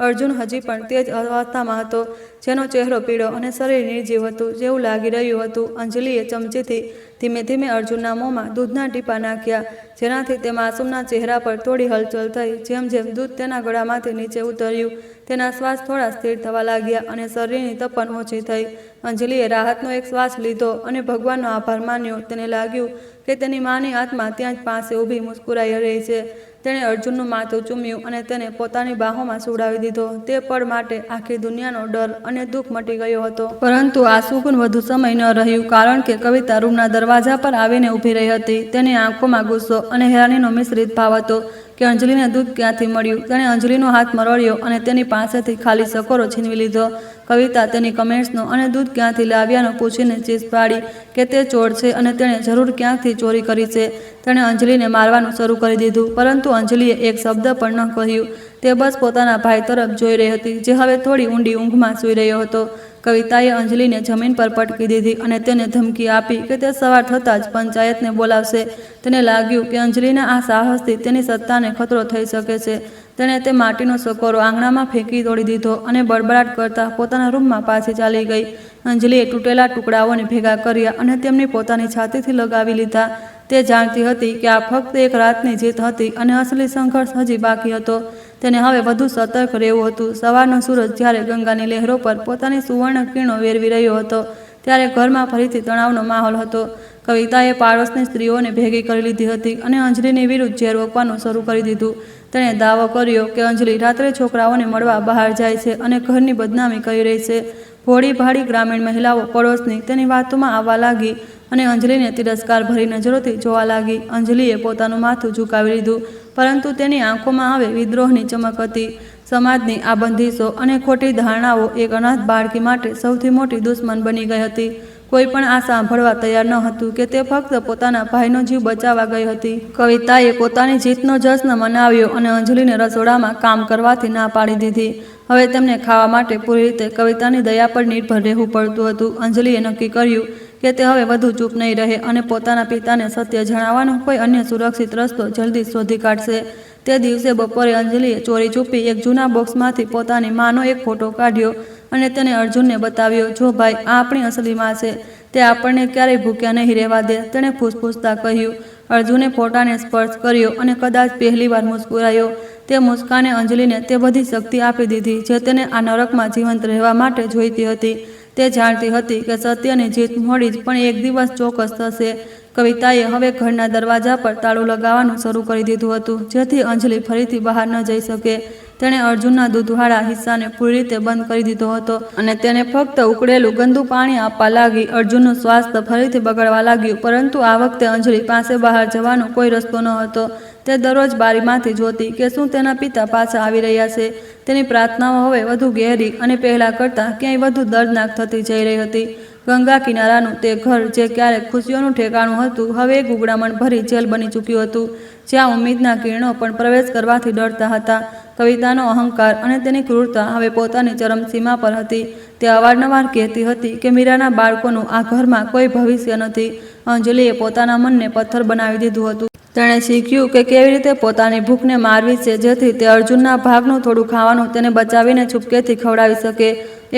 અર્જુન હજી પણ તે જ અવસ્થામાં હતો જેનો ચહેરો પીળો અને શરીર નિર્જીવ હતું જેવું લાગી રહ્યું હતું. અંજલિએ ચમચીથી ધીમે ધીમે અર્જુનના મોંમાં દૂધના ટીપા નાખ્યા જેનાથી તે માસૂમના ચહેરા પર થોડી હલચલ થઈ. જેમ જેમ દૂધ તેના ગળામાંથી નીચે ઉતર્યું તેના શ્વાસ થોડા સ્થિર થવા લાગ્યા અને શરીરની તપન ઓછી થઈ. અંજલિએ રાહતનો એક શ્વાસ લીધો અને ભગવાનનો આભાર માન્યો. તેને લાગ્યું કે તેની માની આત્મા ત્યાં જ પાસે ઊભી મુસ્કુરાઈ રહી છે. તેણે અર્જુનનું માથું ચૂમ્યું અને તેને પોતાની બાહોમાં સુવડાવી દીધો. તે પળ માટે આખી દુનિયાનો ડર અને દુઃખ મટી ગયો હતો. પરંતુ આ સુકૂન વધુ સમય ન રહ્યું કારણ કે કવિતા રૂમના દરવાજા પર આવીને ઊભી રહી હતી. તેની આંખોમાં ગુસ્સો અને હેરાનીનો મિશ્રિત ભાવ હતો કે અંજલિને દૂધ ક્યાંથી મળ્યું. તેણે અંજલિનો હાથ મરડ્યો અને તેની પાસેથી ખાલી સકોરો છીનવી લીધો. કવિતા તેની કમેન્ટ્સનો અને દૂધ ક્યાંથી લાવ્યાનો પૂછીને ચીસ પાડી કે તે ચોર છે અને તેણે જરૂર ક્યાંકથી ચોરી કરી છે. તેણે અંજલિને મારવાનું શરૂ કરી દીધું પરંતુ અંજલિએ એક શબ્દ પણ ન કહ્યું. તે બસ પોતાના ભાઈ તરફ જોઈ રહી હતી જે હવે થોડી ઊંડી ઊંઘમાં સૂઈ રહ્યો હતો. કવિતાએ અંજલિને જમીન પર પટકી દીધી અને તેને ધમકી આપી કે તે સવાર થતાં જ પંચાયતને બોલાવશે. તેને લાગ્યું કે અંજલિના આ સાહસથી તેની સત્તાને ખતરો થઈ શકે છે. તેણે તે માટીનો સકોરો આંગણામાં ફેંકી તોડી દીધો અને બળબડાટ કરતા પોતાના રૂમમાં પાછી ચાલી ગઈ. અંજલિએ તૂટેલા ટુકડાઓને ભેગા કર્યા અને તેમની પોતાની છાતીથી લગાવી લીધા. તે જાણતી હતી કે આ ફક્ત એક રાતની જીત હતી અને અસલી સંઘર્ષ હજી બાકી હતો. તેને હવે વધુ સતર્ક રહેવું હતું. સવારનો સૂરજ જ્યારે ગંગાની લહેરો પર પોતાની સુવર્ણ કિરણો વેરવી રહ્યો હતો ત્યારે ઘરમાં ફરીથી તણાવનો માહોલ હતો. કવિતાએ પાડોશની સ્ત્રીઓને ભેગી કરી લીધી હતી અને અંજલિની વિરુદ્ધ ઝેર ઓકવાનું શરૂ કરી દીધું. તેણે દાવો કર્યો કે અંજલિ રાત્રે છોકરાઓને મળવા બહાર જાય છે અને ઘરની બદનામી કરી રહી છે. ભોળી ભાળી ગ્રામીણ મહિલાઓ પડોશની તેની વાતોમાં આવવા લાગી અને અંજલિને તિરસ્કાર ભરી નજરોથી જોવા લાગી. અંજલિએ પોતાનું માથું ઝુકાવી લીધું પરંતુ તેની આંખોમાં હવે વિદ્રોહની ચમક હતી. સમાજની આ બંધીશો અને ખોટી ધારણાઓ એક અનાથ બાળકી માટે સૌથી મોટી દુશ્મન બની ગઈ હતી. કોઈ પણ આ સાંભળવા તૈયાર ન હતું કે તે ફક્ત પોતાના ભાઈનો જીવ બચાવવા ગઈ હતી. કવિતાએ પોતાની જીતનો જશ્ન મનાવ્યો અને અંજલિને રસોડામાં કામ કરવાથી ના પાડી દીધી. હવે તેમને ખાવા માટે પૂરી રીતે કવિતાની દયા પર નિર્ભર રહેવું પડતું હતું. અંજલિએ નક્કી કર્યું કે તે હવે વધુ ચૂપ નહીં રહે અને પોતાના પિતાને સત્ય જણાવવાનો કોઈ અન્ય સુરક્ષિત રસ્તો જલ્દી શોધી કાઢશે. તે દિવસે બપોરે અંજલિએ ચોરી છુપી એક જૂના બોક્સમાંથી પોતાની માનો એક ફોટો કાઢ્યો અને તેને અર્જુનને બતાવ્યો. જો ભાઈ, આ આપણી અસલી માં છે. તે આપણને ક્યારેય ભૂખ્યા નહીં રહેવા દે, તેણે ફૂસફૂસતા કહ્યું. અર્જુને ફોટાને સ્પર્શ કર્યો અને કદાચ પહેલીવાર મુસ્કુરાયો. તે મુસ્કાને અંજલિને તે બધી શક્તિ આપી દીધી જે તેને આ નરકમાં જીવંત રહેવા માટે જોઈતી હતી. તે જાણતી હતી કે સત્યની જીત મોડી જ પણ એક દિવસ ચોક્કસ થશે. કવિતાએ હવે ઘરના દરવાજા પર તાળું લગાવવાનું શરૂ કરી દીધું હતું જેથી અંજલિ ફરીથી બહાર ન જઈ શકે. તેણે અર્જુનના દૂધવાળા હિસ્સાને પૂરી રીતે બંધ કરી દીધો હતો અને તેને ફક્ત ઉકળેલું ગંદુ પાણી આપવા લાગી. અર્જુનનું સ્વાસ્થ્ય ફરીથી બગડવા લાગ્યું પરંતુ આ વખતે અંજલિ પાસે બહાર જવાનો કોઈ રસ્તો ન હતો. તે દરરોજ બારીમાંથી જોતી કે શું તેના પિતા પાછા આવી રહ્યા છે. તેની પ્રાર્થનાઓ હવે વધુ ગહેરી અને પહેલાં કરતાં ક્યાંય વધુ દર્દનાક થતી જઈ રહી હતી. ગંગા કિનારાનું તે ઘર જે ક્યારેક ખુશીઓનું ઠેકાણું હતું, હવે એક ઉગડામણ ભરી જેલ બની ચૂક્યું હતું, જ્યાં ઉમ્મીદના કિરણો પણ પ્રવેશ કરવાથી ડરતા હતા. કવિતાનો અહંકાર અને તેની ક્રૂરતા હવે પોતાની ચરમસીમા પર હતી. તે અવારનવાર કહેતી હતી કે મીરાના બાળકોનું આ ઘરમાં કોઈ ભવિષ્ય નથી. અંજલિએ પોતાના મનને પથ્થર બનાવી દીધું હતું. તેણે શીખ્યું કે કેવી રીતે પોતાની ભૂખને મારવી છે, જેથી તે અર્જુનના ભાગનું થોડું ખાવાનું તેને બચાવીને છુપકેથી ખવડાવી શકે.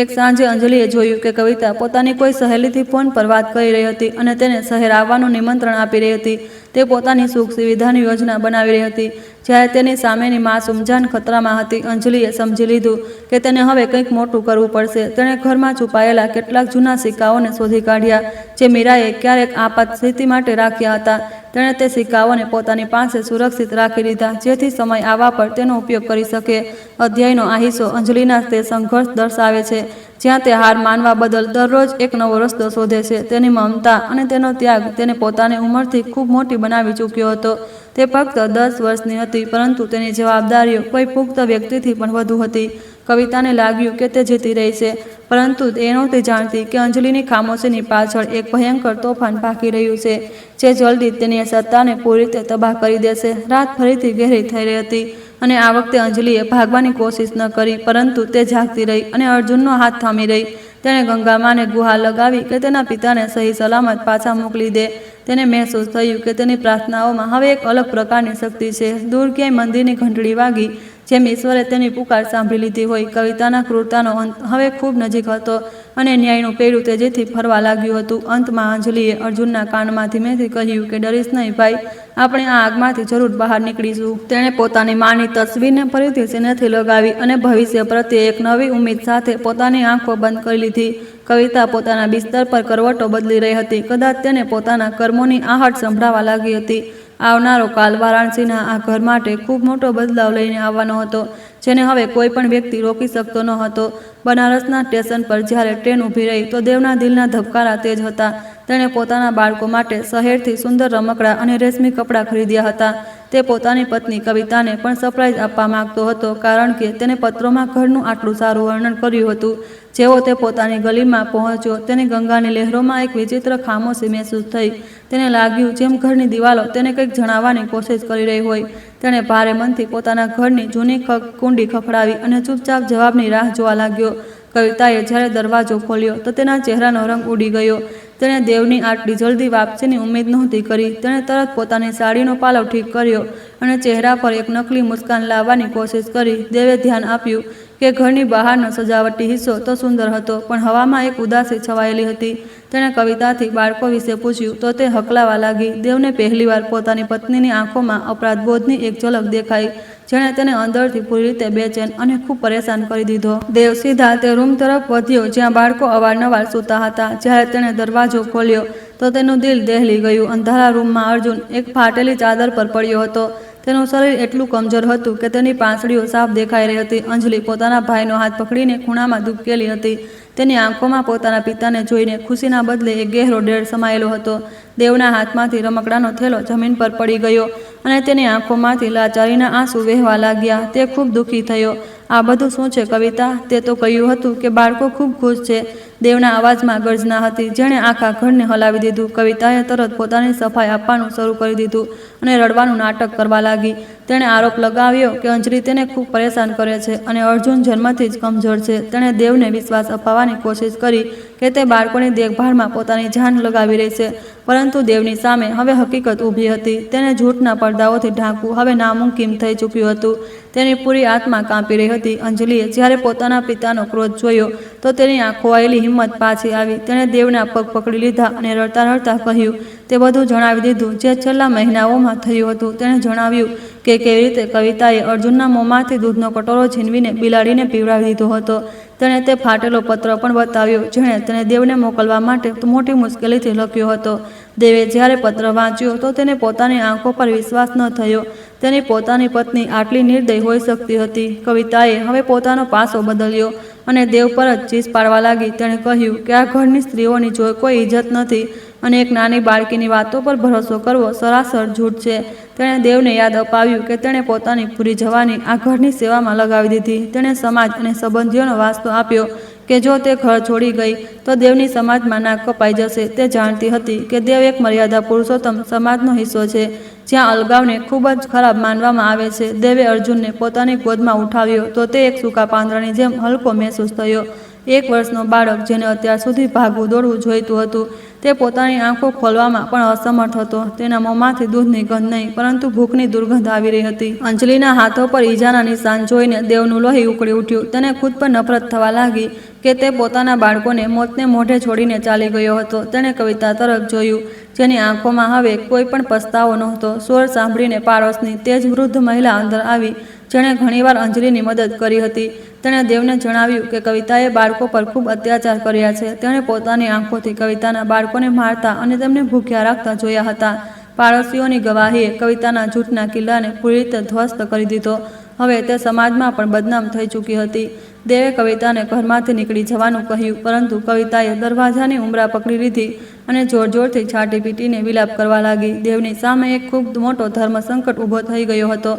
એક સાંજે અંજલિએ જોયું કે કવિતા પોતાની કોઈ સહેલીથી ફોન પર વાત કરી રહી હતી અને તેને શહેર આવવાનું નિમંત્રણ આપી રહી હતી. તે પોતાની સુખ સુવિધાની યોજના બનાવી રહી હતી. જ્યારે તેની સામેની માસૂમ જાન ખતરામાં હતી, અંજલિએ સમજી લીધું કે તેને હવે કંઈક મોટું કરવું પડશે. તેણે ઘરમાં છુપાયેલા કેટલાક જૂના સિક્કાઓને શોધી કાઢ્યા, જે મીરાએ ક્યારેક આપાત સ્થિતિ માટે રાખ્યા હતા. તેણે તે સિક્કાઓને પોતાની પાસે સુરક્ષિત રાખી લીધા, જેથી સમય આવવા પર તેનો ઉપયોગ કરી શકે. અધ્યાયનો આ હિસ્સો અંજલિના તે સંઘર્ષ દર્શાવે છે, જ્યાં તે હાર માનવા બદલ દરરોજ એક નવો રસ્તો શોધે છે. તેની મમતા અને તેનો ત્યાગ તેને પોતાની ઉંમરથી ખૂબ મોટી બનાવી ચૂક્યો હતો. તે ફક્ત 10 વર્ષની હતી, પરંતુ તેની જવાબદારીઓ કોઈ પુખ્ત વ્યક્તિથી પણ વધુ હતી. કવિતાને લાગ્યું કે તે જીતી રહી છે, પરંતુ એ નહોતી જાણતી કે અંજલિની ખામોશીની પાછળ એક ભયંકર તોફાન ભાગી રહ્યું છે, જે જલ્દી તેની સત્તાને પૂરી રીતે તબાહ કરી દેશે. રાત ફરીથી ગહેરી થઈ રહી હતી અને આ વખતે અંજલિએ ભાગવાની કોશિશ ન કરી, પરંતુ તે જાગતી રહી અને અર્જુનનો હાથ થામી રહી. તેણે ગંગામાને ગુહાર લગાવી કે તેના પિતાને સહી સલામત પાછા મોકલી દે. તેને મહેસૂસ થયું કે તેની પ્રાર્થનાઓમાં હવે એક અલગ પ્રકારની શક્તિ છે. દૂર ક્યાંય મંદિરની ઘંટડી વાગી, જેમ ઈશ્વરે તેની પુકાર સાંભળી લીધી હોય. કવિતાના ક્રૂરતાનો અંત હવે ખૂબ નજીક હતો અને ન્યાયનું પૈડું તેજીથી ફરવા લાગ્યું હતું. અંતમાં અંજલિએ અર્જુનના કાનમાં ધીમેથી કહ્યું કે ડરીશ નહીં ભાઈ, આપણે આ આગમાંથી જરૂર બહાર નીકળીશું. તેણે પોતાની માની તસવીરને ફરીથી સીનેથી લગાવી અને ભવિષ્ય પ્રત્યે એક નવી ઉમ્મીદ સાથે પોતાની આંખો બંધ કરી લીધી. કવિતા પોતાના બિસ્તર પર કરવટો બદલી રહી હતી. કદાચ તેને પોતાના કર્મોની આહટ સંભળાવા લાગી હતી. આવનારો કાલ વારાણસીના આ ઘર માટે ખૂબ મોટો બદલાવ લઈને આવવાનો હતો, જેને હવે કોઈ પણ વ્યક્તિ રોકી શકતો ન હતો. બનારસના સ્ટેશન પર જ્યારે ટ્રેન ઊભી રહી તો દેવના દિલના ધબકારા તેજ હતા. તેણે પોતાના બાળકો માટે શહેરથી સુંદર રમકડાં અને રેશમી કપડાં ખરીદ્યા હતા. તે પોતાની પત્ની કવિતાને પણ સરપ્રાઈઝ આપવા માંગતો હતો, કારણ કે તેને પત્રોમાં ઘરનું આટલું સારું વર્ણન કર્યું હતું. જેવો તે પોતાની ગલીમાં પહોંચ્યો, તેને ગંગાની લહેરોમાં એક વિચિત્ર ખામોશી મહેસૂસ થઈ. તેને લાગ્યું જેમ ઘરની દિવાલો તેને કંઈક જણાવવાની કોશિશ કરી રહી હોય. તેણે ભારે મનથી પોતાના ઘરની જૂની કુંડી ખખડાવી અને ચૂપચાપ જવાબની રાહ જોવા લાગ્યો. કવિતાએ જ્યારે દરવાજો ખોલ્યો તો તેના ચહેરાનો રંગ ઉડી ગયો. તેણે દેવની આટલી જલ્દી વાપસીની ઉમ્મીદ નહોતી કરી. તેણે તરત પોતાની સાડીનો પાલવ ઠીક કર્યો અને ચહેરા પર એક નકલી મુસ્કાન લાવવાની કોશિશ કરી. દેવે ધ્યાન આપ્યું કે ઘરની બહારનો સજાવટી હિસ્સો તો સુંદર હતો, પણ હવામાં એક ઉદાસી છવાયેલી હતી. તેણે કવિતાથી બાળકો વિશે પૂછ્યું તો તે હકલાવા લાગી. દેવને પહેલીવાર પોતાની પત્નીની આંખોમાં અપરાધબોધની એક ઝલક દેખાઈ, જેણે તેને અંદરથી પૂરી રીતે બેચેન અને ખૂબ પરેશાન કરી દીધો. દેવ સીધા તે રૂમ તરફ વધ્યો જ્યાં બાળકો અવારનવાર સૂતા હતા. જ્યારે તેણે દરવાજો ખોલ્યો તો તેનું દિલ દહેલી ગયું. અંધારા રૂમમાં અર્જુન એક ફાટેલી ચાદર પર પડ્યો હતો. તેનું શરીર એટલું કમજોર હતું કે તેની પાંસળીઓ સાફ દેખાઈ રહી હતી. અંજલિ પોતાના ભાઈનો હાથ પકડીને ખૂણામાં દૂબકેલી હતી. તેની આંખોમાં પોતાના પિતાને જોઈને ખુશીના બદલે એક ગહેરો ડર સમાયેલો હતો. દેવના હાથમાંથી રમકડાનો થેલો જમીન પર પડી ગયો અને તેની આંખોમાંથી લાચારીના આંસુ વહેવા લાગ્યા. તે ખૂબ દુઃખી થયો. આ બધું શું છે કવિતા? તે તો કહ્યું હતું કે બાળકો ખૂબ ખુશ છે. દેવના અવાજમાં ગર્જના હતી, જેણે આખા ઘરને હલાવી દીધું. કવિતાએ તરત પોતાની સફાઈ આપવાનું શરૂ કરી દીધું અને રડવાનું નાટક કરવા લાગી. તેણે આરોપ લગાવ્યો કે અંજલિ તેને ખૂબ પરેશાન કરે છે અને અર્જુન જન્મથી જ કમજોર છે. તેણે દેવને વિશ્વાસ અપાવવાની કોશિશ કરી કે તે બાળકોની દેખભાળમાં પોતાની જાન લગાવી રહી છે, પરંતુ દેવની સામે હવે હકીકત ઊભી હતી. તેને જૂઠના પડદાઓથી ઢાંકવું હવે નામુમકિન થઈ ચૂક્યું હતું. તેની પૂરી આત્મા કાંપી રહી હતી. અંજલિએ જ્યારે પોતાના પિતાનો ક્રોધ જોયો તો તેની આ ખોવાયેલી હિંમત પાછી આવી. તેણે દેવના પગ પકડી લીધા અને રડતા રડતા કહ્યું તે બધું જણાવી દીધું જે છેલ્લા મહિનાઓમાં થયું હતું. તેણે જણાવ્યું કે કેવી રીતે કવિતાએ અર્જુનના મોંમાંથી દૂધનો કટોરો છીનવીને બિલાડીને પીવડાવી દીધો હતો. તેણે તે ફાટેલો પત્ર પણ બતાવ્યો, જેણે તેને દેવને મોકલવા માટે મોટી મુશ્કેલીથી લખ્યો હતો. દેવે જ્યારે પત્ર વાંચ્યો તો તેને પોતાની આંખો પર વિશ્વાસ ન થયો. તેની પોતાની પત્ની આટલી નિર્દય હોઈ શકતી હતી. કવિતાએ હવે પોતાનો પાસો બદલ્યો અને દેવ પર જ ચીસ પાડવા લાગી. તેણે કહ્યું કે આ ઘરની સ્ત્રીઓની કોઈ ઇજ્જત નથી અને એક નાની બાળકીની વાતો પર ભરોસો કરવો સરાસર જૂઠ છે. તેણે દેવને યાદ અપાવ્યું કે તેણે પોતાની પૂરી જવાની આ ઘરની સેવામાં લગાવી દીધી. તેણે સમાજ અને સંબંધીઓનો વાસ્તો આપ્યો કે જો તે ઘર છોડી ગઈ તો દેવની સમાજમાં નાક કપાઈ જશે. તે જાણતી હતી કે દેવ એક મર્યાદા પુરુષોત્તમ સમાજનો હિસ્સો છે, જ્યાં અલગાવને ખૂબ જ ખરાબ માનવામાં આવે છે. દેવે અર્જુનને પોતાની ગોદમાં ઉઠાવ્યો તો તે એક સૂકા પાંદડાની જેમ હલકો મહેસૂસ થયો. 1 વર્ષનો બાળક, જેને અત્યાર સુધી ભાગવું દોડવું જોઈતું હતું, તે પોતાની આંખો ખોલવામાં પણ અસમર્થ હતો. તેના મોંમાંથી દૂધની ગંધ નહીં, પરંતુ ભૂખની દુર્ગંધ આવી રહી હતી. અંજલિના હાથો પર ઈજાના નિશાન જોઈને દેવનું લોહી ઉકળી ઉઠ્યું. તેને ખુદ પર નફરત થવા લાગી કે તે પોતાના બાળકોને મોતને મોઢે છોડીને ચાલી ગયો હતો. તેણે કવિતા તરફ જોયું, જેની આંખોમાં હવે કોઈ પણ પસ્તાવો નહોતો. સ્વર સાંભળીને પાડોશની તે જ વૃદ્ધ મહિલા અંદર આવી, જેણે ઘણીવાર અંજલિની મદદ કરી હતી. તેણે દેવને જણાવ્યું કે કવિતાએ બાળકો પર ખૂબ અત્યાચાર કર્યા છે. તેણે પોતાની આંખોથી કવિતાના બાળકોને મારતા અને તેમને ભૂખ્યા રાખતા જોયા હતા. પાડોશીઓની ગવાહીએ કવિતાના જૂઠના કિલ્લાને પૂરી રીતે ધ્વસ્ત કરી દીધો. હવે તે સમાજમાં પણ બદનામ થઈ ચૂકી હતી. દેવે કવિતાને ઘરમાંથી નીકળી જવાનું કહ્યું, પરંતુ કવિતાએ દરવાજાની ઉંબરા પકડી લીધી અને જોર જોરથી છાટી પીટીને વિલાપ કરવા લાગી. દેવની સામે એક ખૂબ મોટો ધર્મ સંકટ ઊભો થઈ ગયો હતો.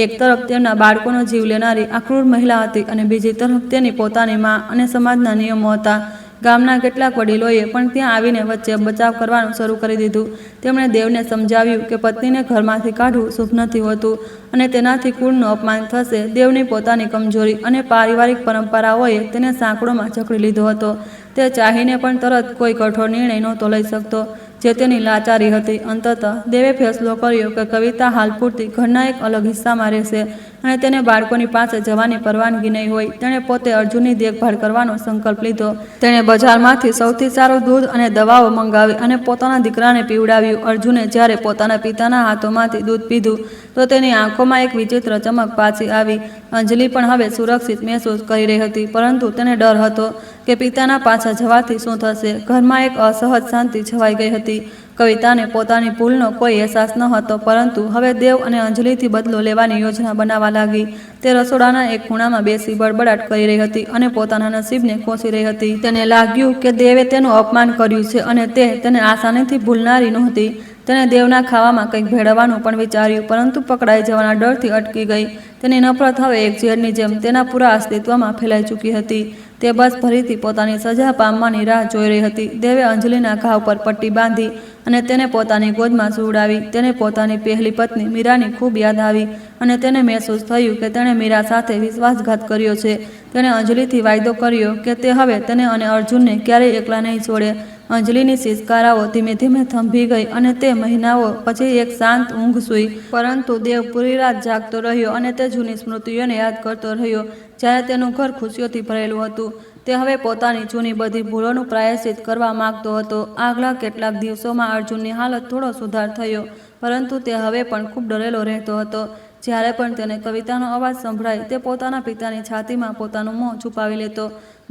એક તરફ તેમના બાળકોનો જીવ લેનારી આ ક્રૂર મહિલા હતી અને બીજી તરફ તેની પોતાની માં અને સમાજના નિયમો હતા. ગામના કેટલાક વડીલોએ પણ ત્યાં આવીને વચ્ચે બચાવ કરવાનું શરૂ કરી દીધું. તેમણે દેવને સમજાવ્યું કે પત્નીને ઘરમાંથી કાઢવું શુભ નથી હોતું અને તેનાથી કુળનું અપમાન થશે. દેવની પોતાની કમજોરી અને પારિવારિક પરંપરાઓએ તેને સાંકળોમાં જકડી લીધો હતો. તે ચાહીને પણ તરત કોઈ કઠોર નિર્ણય નહોતો લઈ શકતો, જે તેની લાચારી હતી. અંતતઃ દેવે ફેસલો કર્યો કે કવિતા હાલ પૂરતી ઘરના એક અલગ હિસ્સામાં રહેશે અને તેને બાળકોની પાસે જવાની પરવાનગી નહીં હોય. તેણે પોતે અર્જુનની દેખભાળ કરવાનો સંકલ્પ લીધો. તેણે બજારમાંથી સૌથી સારું દૂધ અને દવાઓ મંગાવી અને પોતાના દીકરાને પીવડાવ્યું. અર્જુને જ્યારે પોતાના પિતાના હાથોમાંથી દૂધ પીધું તો તેની આંખોમાં એક વિચિત્ર ચમક પાછી આવી. અંજલિ પણ હવે સુરક્ષિત મહેસૂસ કરી રહી હતી, પરંતુ તેને ડર હતો કે પિતાના પાછા જવાથી શું થશે. ઘરમાં એક અસહજ શાંતિ છવાઈ ગઈ હતી. કવિતાને પોતાની ભૂલનો કોઈ અહેસાસ ન હતો, પરંતુ હવે દેવ અને અંજલિથી બદલો લેવાની યોજના બનાવવા લાગી. તે રસોડાના એક ખૂણામાં બેસી બડબડાટ કરી રહી હતી અને પોતાના નસીબને કોસી રહી હતી. તેને લાગ્યું કે દેવે તેનું અપમાન કર્યું છે અને તે તેને આસાનીથી ભૂલનારી નહોતી. તેણે દેવના ખાવામાં કંઈક ભેળવવાનું પણ વિચાર્યું, પરંતુ પકડાઈ જવાના ડરથી અટકી ગઈ. તેની નફરત હવે એક ઝેરની જેમ તેના પૂરા અસ્તિત્વમાં ફેલાઈ ચૂકી હતી. તે બસ ફરીથી પોતાની સજા પામવાની રાહ જોઈ રહી હતી. દેવે અંજલિના ઘાવ પર પટ્ટી બાંધી અને તેને પોતાની ગોદમાં સુવડાવી. તેને પોતાની પહેલી પત્ની મીરાની ખૂબ યાદ આવી અને તેને મહેસૂસ થયું કે તેણે મીરા સાથે વિશ્વાસઘાત કર્યો છે. તેણે અંજલિથી વાયદો કર્યો કે તે હવે તેને અને અર્જુનને ક્યારેય એકલા નહીં છોડે. અંજલિની સિસકારાઓ ધીમે ધીમે થંભી ગઈ અને તે મહિનાઓ પછી એક શાંત ઊંઘ સૂઈ. પરંતુ દેવ પૂરી રાત જાગતો રહ્યો અને તે જૂની સ્મૃતિઓને યાદ કરતો રહ્યો, જ્યારે તેનું ઘર ખુશીઓથી ભરેલું હતું. તે હવે પોતાની જૂની બધી ભૂલોનું પ્રાયશ્ચિત કરવા માંગતો હતો. આગલા કેટલાક દિવસોમાં અર્જુનની હાલત થોડો સુધાર થયો, પરંતુ તે હવે પણ ખૂબ ડરેલો રહેતો હતો. જ્યારે પણ તેને કવિતાનો અવાજ સંભળાય, તે પોતાના પિતાની છાતીમાં પોતાનું મોં છુપાવી લેતો.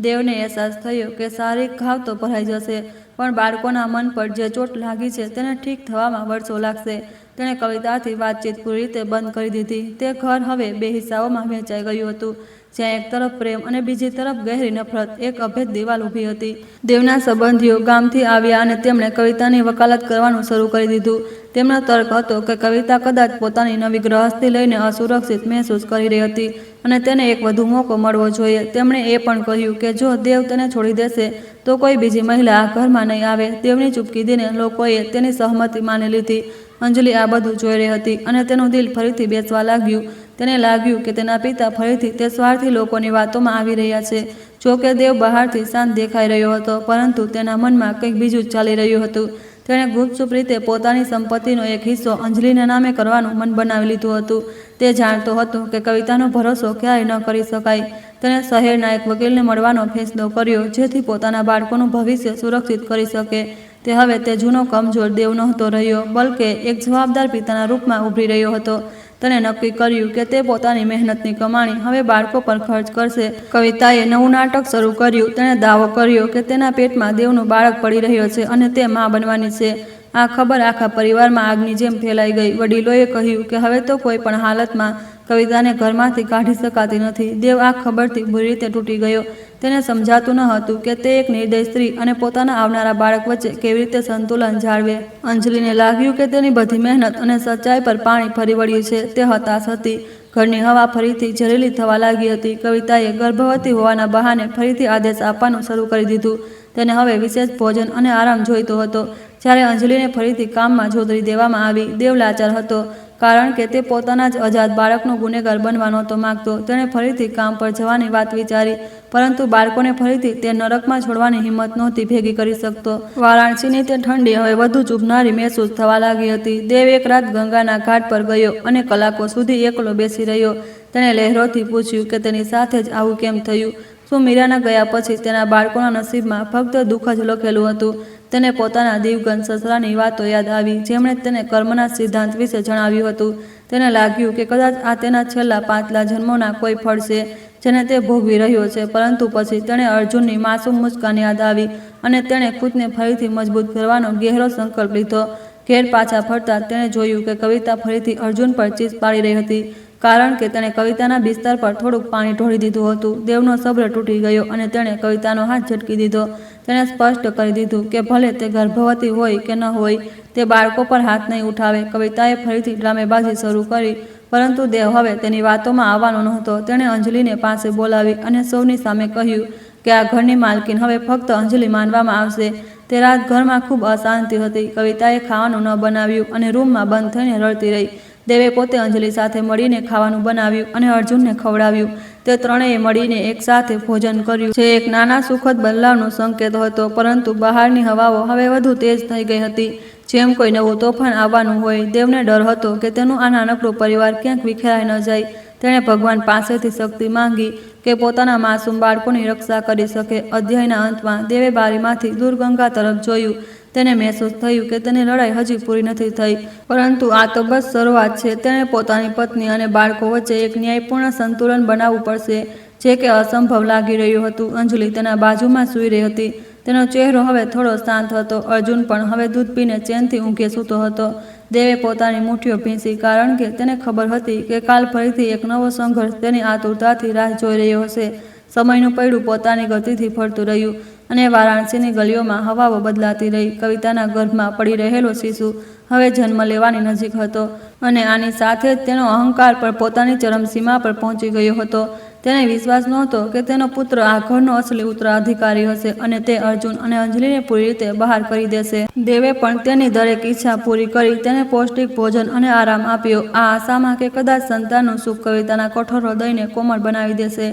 દેવને અહેસાસ થયો કે શારીરિક ઘાવ તો ભરાઈ જશે, પણ બાળકોના મન પર જે ચોટ લાગી છે તેને ઠીક થવામાં વર્ષો લાગશે. તેણે કવિતાથી વાતચીત પૂરી રીતે બંધ કરી દીધી. તે ઘર હવે 2 હિસ્સાઓમાં વહેંચાઈ ગયું હતું, જ્યાં એક તરફ પ્રેમ અને બીજી તરફ ગહેરી નફરત, એક અભેદ દિવાલ ઊભી હતી. દેવના સંબંધીઓ ગામથી આવ્યા અને તેમણે કવિતાની વકાલત કરવાનું શરૂ કરી દીધું. તેમનો તર્ક હતો કે કવિતા કદાચ પોતાની નવી ગ્રહસ્થી લઈને અસુરક્ષિત મહેસૂસ કરી રહી હતી અને તેને એક વધુ મોકો મળવો જોઈએ. તેમણે એ પણ કહ્યું કે જો દેવ તેને છોડી દેશે તો કોઈ બીજી મહિલા આ ઘરમાં નહીં આવે. દેવની ચૂપકીદીને લોકોએ તેની સહમતિ માની લીધી. અંજલિ આ બધું જોઈ રહી હતી અને તેનું દિલ ફરીથી બેસવા લાગ્યું. તેને લાગ્યું કે તેના પિતા ફરીથી તે સ્વાર્થી લોકોની વાતોમાં આવી રહ્યા છે. જો કે દેવ બહારથી શાંત દેખાઈ રહ્યો હતો, પરંતુ તેના મનમાં કંઈક બીજું જ ચાલી રહ્યું હતું. તેણે ગુપચુપ રીતે પોતાની સંપત્તિનો એક હિસ્સો અંજલિના નામે કરવાનું મન બનાવી લીધું હતું. તે જાણતો હતો કે કવિતાનો ભરોસો ક્યારેય ન કરી શકાય. તેણે શહેરના એક વકીલને મળવાનો ફેસલો કર્યો, જેથી પોતાના બાળકોનું ભવિષ્ય સુરક્ષિત કરી શકે. તે હવે તે જૂનો કમજોર દેવ નહોતો રહ્યો, બલકે એક જવાબદાર પિતાના રૂપમાં ઉભરી રહ્યો હતો. તેણે નક્કી કર્યું કે તે પોતાની મહેનતની કમાણી હવે બાળકો પર ખર્ચ કરશે. કવિતાએ નવું નાટક શરૂ કર્યું. તેણે દાવો કર્યો કે તેના પેટમાં દેવનું બાળક પડી રહ્યો છે અને તે માં બનવાની છે. આ ખબર આખા પરિવારમાં આગની જેમ ફેલાઈ ગઈ. વડીલોએ કહ્યું કે હવે તો કોઈ પણ હાલતમાં કવિતાને ઘરમાંથી કાઢી શકાતી નથી. દેવ આ ખબરથી બુરી રીતે તૂટી ગયો. તેને સમજાતું ન હતું કે તે એક નિર્દય સ્ત્રી અને પોતાના આવનારા બાળક વચ્ચે કેવી રીતે સંતુલન જાળવે. અંજલિને લાગ્યું કે તેની બધી મહેનત અને સચ્ચાઈ પર પાણી ફરી વળ્યું છે. તે હતાશ હતી. ઘરની હવા ફરીથી ઝેરીલી થવા લાગી હતી. કવિતાએ ગર્ભવતી હોવાના બહાને ફરીથી આદેશ આપવાનું શરૂ કરી દીધું. તેને હવે વિશેષ ભોજન અને આરામ જોઈતો હતો. જ્યારે અંજલિને ફરીથી કામમાં જોતરી દેવામાં આવી, દેવ લાચાર હતો, કારણ કે તે પોતાના જ અજાત બાળકનો ગુનેગાર બનવા નહોતો માંગતો. તેણે ફરીથી કામ પર જવાની વાત વિચારી, પરંતુ બાળકોને ફરીથી તે નરકમાં છોડવાની હિંમત નહોતી ભેગી કરી શકતો. વારાણસીની તે ઠંડી હવે વધુ ચૂભનારી મહેસૂસ થવા લાગી હતી. દેવ એક રાત ગંગાના ઘાટ પર ગયો અને કલાકો સુધી એકલો બેસી રહ્યો. તેણે લહેરોથી પૂછ્યું કે તેની સાથે જ આવું કેમ થયું. શું મીરાના ગયા પછી તેના બાળકોના નસીબમાં ફક્ત દુઃખ જ લખેલું હતું? તેને પોતાના દિવગન સસરાની વાતો યાદ આવી, જેમણે તેને કર્મના સિદ્ધાંત વિશે જણાવ્યું હતું. તેને લાગ્યું કે કદાચ આ તેના છેલ્લા 5 જન્મોના કોઈ ફળ છે જેને તે ભોગવી રહ્યો છે. પરંતુ પછી તેણે અર્જુનની માસૂમ મુસ્કાન યાદ આવી અને તેણે ખુદને ફરીથી મજબૂત કરવાનો ગહેરો સંકલ્પ લીધો. ઘેર પાછા ફરતા તેણે જોયું કે કવિતા ફરીથી અર્જુન પર ચીસ પાડી રહી હતી, કારણ કે તેણે કવિતાના બિસ્તર પર થોડુંક પાણી ઢોળી દીધું હતું. દેવનો સબ્ર તૂટી ગયો અને તેણે કવિતાનો હાથ ઝટકી દીધો. તેણે સ્પષ્ટ કરી દીધું કે ભલે તે ગર્ભવતી હોય કે ન હોય, તે બાળકો પર હાથ નહીં ઉઠાવે. કવિતાએ ફરીથી ડ્રામેબાજી શરૂ કરી, પરંતુ દેવ હવે તેની વાતોમાં આવવાનો નહોતો. તેણે અંજલિને પાસે બોલાવી અને સૌની સામે કહ્યું કે આ ઘરની માલકીન હવે ફક્ત અંજલિ માનવામાં આવશે. તે રાત ઘરમાં ખૂબ અશાંતિ હતી. કવિતાએ ખાવાનું ન બનાવ્યું અને રૂમમાં બંધ થઈને રડતી રહી. દેવે પોતે અંજલિ સાથે મળીને ખાવાનું બનાવ્યું અને અર્જુનને ખવડાવ્યું. તે ત્રણેય મળીને એક સાથે ભોજન કર્યું, જે એક નાના સુખદ બદલાવનો સંકેત હતો. પરંતુ બહારની હવાઓ હવે વધુ તેજ થઈ ગઈ હતી, જેમ કોઈ નવું તોફાન આવવાનું હોય. દેવને ડર હતો કે તેનું આ નાનકડું પરિવાર ક્યાંક વિખેરાઈ ન જાય. તેણે ભગવાન પાસેથી શક્તિ માંગી કે પોતાના માસૂમ બાળકોની રક્ષા કરી શકે. અધ્યાયના અંતમાં દેવે બારીમાંથી દૂર ગંગા તરફ જોયું. તેને મહેસૂસ થયું કે તેની લડાઈ હજી પૂરી નથી થઈ, પરંતુ આ તો બસ શરૂઆત છે. તેણે પોતાની પત્ની અને બાળકો વચ્ચે એક ન્યાયપૂર્ણ સંતુલન બનાવવું પડશે, જે કે અસંભવ લાગી રહ્યું હતું. અંજલિ તેના બાજુમાં સૂઈ રહી હતી. તેનો ચહેરો હવે થોડો શાંત હતો. અર્જુન પણ હવે દૂધ પીને ચેનથી ઊંઘે સૂતો હતો. દેવે પોતાની મુઠ્ઠીઓ ભીંસી, કારણ કે તેને ખબર હતી કે કાલ ફરીથી એક નવો સંઘર્ષ તેની આતુરતાથી રાહ જોઈ રહ્યો હશે. સમયનું પૈડું પોતાની ગતિથી ફરતું રહ્યું અને વારાણસીની ગલીઓમાં હવાઓ બદલાતી રહી. કવિતાના ગર્ભમાં પડી રહેલો શિશુ હવે જન્મ લેવાની નજીક હતો અને આની સાથે જ તેનો અહંકાર પર પોતાની ચરમસીમા પર પહોંચી ગયો હતો. તેને વિશ્વાસ નહોતો કે તેનો પુત્ર આ ઘરનો અસલી ઉત્તરાધિકારી હશે અને તે અર્જુન અને અંજલિને પૂરી રીતે બહાર કરી દેશે. દેવે પણ તેની દરેક ઈચ્છા પૂરી કરી. તેને પૌષ્ટિક ભોજન અને આરામ આપ્યો, આ આશામાં કે કદાચ સંતાનનું સુખ કવિતાના કઠોર હૃદયને કોમળ બનાવી દેશે.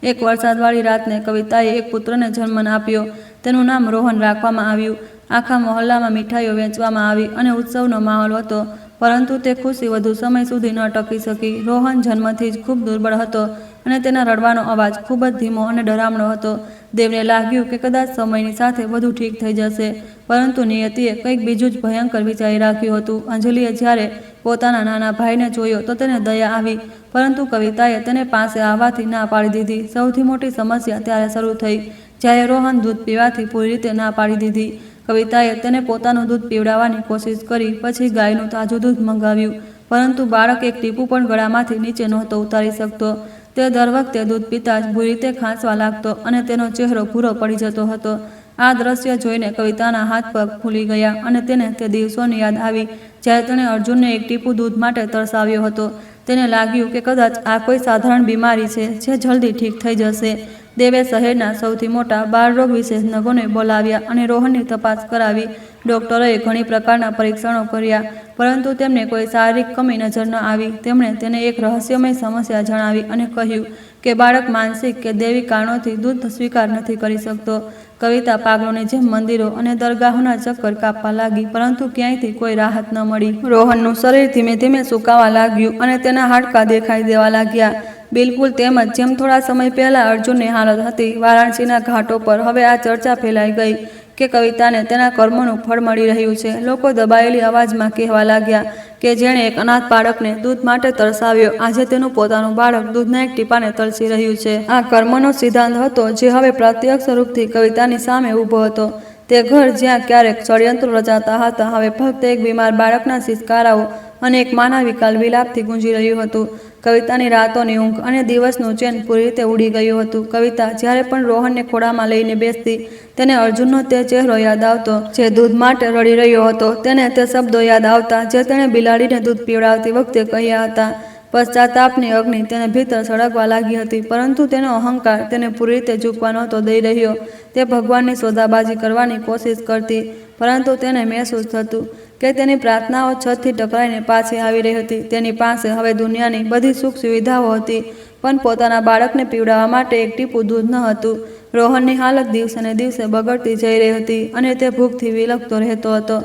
એક વરસાદવાળી રાતને કવિતાએ એક પુત્રને જન્મ આપ્યો. તેનું નામ રોહન રાખવામાં આવ્યું. આખા મહોલ્લામાં મીઠાઈઓ વેચવામાં આવી અને ઉત્સવનો માહોલ હતો. પરંતુ તે ખુશી વધુ સમય સુધી ન ટકી શકી. રોહન જન્મથી જ ખૂબ દુર્બળ હતો અને તેના રડવાનો અવાજ ખૂબ જ ધીમો અને ડરામણો હતો. દેવને લાગ્યું કે કદાચ સમયની સાથે બધું ઠીક થઈ જશે, પરંતુ નિયતિએ કંઈક બીજું જ ભયંકર વિચારી રાખ્યું હતું. અંજલિએ જ્યારે પોતાના નાના ભાઈને જોયો તો તેને દયા આવી, પરંતુ કવિતાએ તેને પાસે આવવાથી ના પાડી દીધી. સૌથી મોટી સમસ્યા ત્યારે શરૂ થઈ જ્યારે રોહન દૂધ પીવાથી પૂરી રીતે ના પાડી દીધી. કવિતાએ તેને પોતાનું દૂધ પીવડાવવાની કોશિશ કરી, પછી ગાયનું તાજું દૂધ મંગાવ્યું, પરંતુ બાળક એક ટીપું પણ ગળામાંથી નીચે નહોતો ઉતારી શકતો. તે દર વખતે દૂધ પીતા જ બુરી રીતે ખાંસવા લાગતો અને તેનો ચહેરો ભૂરો પડી જતો હતો. આ દ્રશ્ય જોઈને કવિતાના હાથ પગ ફૂલી ગયા અને તેને તે દિવસોની યાદ આવી જ્યારે તેણે અર્જુનને એક ટીપું દૂધ માટે તરસાવ્યો હતો. તેને લાગ્યું કે કદાચ આ કોઈ સાધારણ બીમારી છે જે જલ્દી ઠીક થઈ જશે. દેવે શહેરના સૌથી મોટા બાળરોગ વિશેષજ્ઞોને બોલાવ્યા અને રોહનની તપાસ કરાવી. ડોક્ટરોએ ઘણી પ્રકારના પરીક્ષણો કર્યા, પરંતુ તેમને કોઈ શારીરિક કમી નજર ન આવી. તેમણે તેને એક રહસ્યમય સમસ્યા જણાવી અને કહ્યું કે બાળક માનસિક કે દૈવિક કારણોથી દૂધ સ્વીકાર નથી કરી શકતો. કવિતા પાગલોની જેમ મંદિરો અને દરગાહોના ચક્કર કાપવા લાગી, પરંતુ ક્યાંયથી કોઈ રાહત ન મળી. રોહનનું શરીર ધીમે ધીમે સુકાવા લાગ્યું અને તેના હાડકાં દેખાઈ દેવા લાગ્યા, બિલકુલ તેમ જ જેમ થોડા સમય પહેલા અર્જુનની હાલત હતી. વારાણસીના ઘાટો પર હવે આ ચર્ચા ફેલાઈ ગઈ કે કવિતાને તેના કર્મોનું ફળ મળી રહ્યું છે. લોકો દબાયેલી અવાજમાં કહેવા લાગ્યા કે જેણે એક અનાથ બાળકને દૂધ માટે તરસાવ્યો, આજે તેનું પોતાનું બાળક દૂધના એક ટીપાને તરસી રહ્યું છે. આ કર્મનો સિદ્ધાંત હતો જે હવે પ્રત્યક્ષ સ્વરૂપથી કવિતાની સામે ઊભો હતો. તે ઘર જ્યાં ક્યારેક ષડયંત્રો રચાતા હતા, હવે ફક્ત એક બીમાર બાળકના સિસકારાઓ અને એક માના વિકાલ વિલાપથી ગુંજી રહ્યું હતું. કવિતાની રાતોની ઊંઘ અને દિવસનું ચેન પૂરી રીતે ઉડી ગયું હતું. કવિતા જ્યારે પણ રોહનને ખોળામાં લઈને બેસતી તેને અર્જુનનો તે ચહેરો યાદ આવતો જે દૂધ માટે રડી રહ્યો હતો. તેને તે શબ્દો યાદ આવતા જે તેણે બિલાડીને દૂધ પીવડાવતી વખતે કહ્યા હતા. પશ્ચાતાપની અગ્નિ તેને ભીતર સળગવા લાગી હતી, પરંતુ તેનો અહંકાર તેને પૂરી રીતે ઝૂકવા નહોતો દઈ રહ્યો. તે ભગવાનની સોદાબાજી કરવાની કોશિશ કરતી, પરંતુ તેને મહેસૂસ થતું કે તેની પ્રાર્થનાઓ છતથી ટકરાઈને પાછી આવી રહી હતી. તેની પાસે હવે દુનિયાની બધી સુખ સુવિધાઓ હતી, પણ પોતાના બાળકને પીવડાવવા માટે એક ટીપું દૂધ ન હતું. રોહનની હાલત દિવસે ને દિવસે બગડતી જઈ રહી હતી અને તે ભૂખથી વિલખતો રહેતો હતો.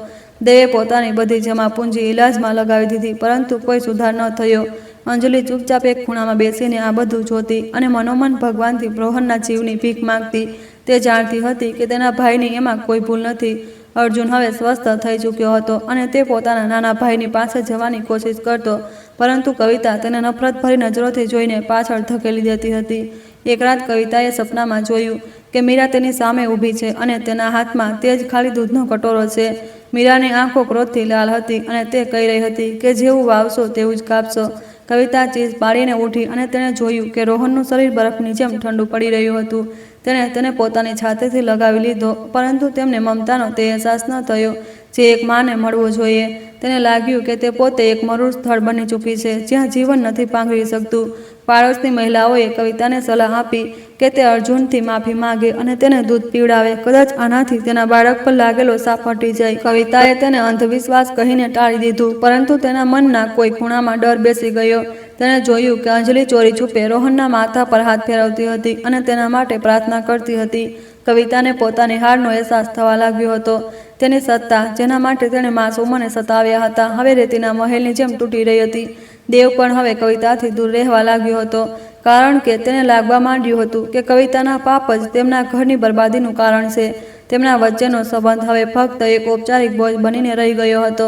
દેવે પોતાની બધી જમા પૂંજી ઇલાજમાં લગાવી દીધી, પરંતુ કોઈ સુધાર ન થયો. અંજલિ ચૂપચાપ એક ખૂણામાં બેસીને આ બધું જોતી અને મનોમન ભગવાનથી રોહનના જીવની ભીખ માંગતી. તે જાણતી હતી કે તેના ભાઈની એમાં કોઈ ભૂલ નથી. અર્જુન હવે સ્વસ્થ થઈ ચૂક્યો હતો અને તે પોતાના નાના ભાઈની પાસે જવાની કોશિશ કરતો, પરંતુ કવિતા તેને નફરતભરી નજરોથી જોઈને પાછળ ધકેલી દેતી હતી. એક રાત કવિતાએ સપનામાં જોયું કે મીરા તેની સામે ઊભી છે અને તેના હાથમાં તે જ ખાલી દૂધનો કટોરો છે. મીરાની આંખો ક્રોધથી લાલ હતી અને તે કહી રહી હતી કે જેવું વાવશો તેવું જ કાપશો. કવિતા ચીસ પાડીને ઉઠી અને તેણે જોયું કે રોહનનું શરીર બરફની જેમ ઠંડુ પડી રહ્યું હતું. તેણે તેને પોતાની છાતીથી લગાવી લીધો, પરંતુ તેમને મમતાનો તે અહેસાસ ન થયો જે એક માને મળવો જોઈએ. તેને લાગ્યું કે તે પોતે એક મરૂર સ્થળ બની ચૂકી છે જ્યાં જીવન નથી પાંગરી શકતું. પાડોશની મહિલાઓએ કવિતાને સલાહ આપી કે તે અર્જુનથી માફી માંગે અને તેને દૂધ પીવડાવે. કદાચ આનાથી તેના બાળક પર લાગેલો સાપ હટી જાય. કવિતાએ તેને અંધવિશ્વાસ કહીને ટાળી દીધું, પરંતુ તેના મનના કોઈ ખૂણામાં ડર બેસી ગયો. તેણે જોયું કે અંજલિ ચોરી છુપે રોહનના માથા પર હાથ ફેરવતી હતી અને તેના માટે પ્રાર્થના કરતી હતી. કવિતાને પોતાની હારનો અહેસાસ થવા લાગ્યો હતો. તેની સત્તા, જેના માટે તેણે માસૂમોને સતાવ્યા હતા, હવે રેતીના મહેલની જેમ તૂટી રહી હતી. દેવ પણ હવે કવિતાથી દૂર રહેવા લાગ્યો હતો, કારણ કે તેને લાગવા માંડ્યું હતું કે કવિતાના પાપ જ તેમના ઘરની બરબાદીનું કારણ છે. તેમના વચ્ચેનો સંબંધ હવે ફક્ત એક ઔપચારિક બોજ બનીને રહી ગયો હતો.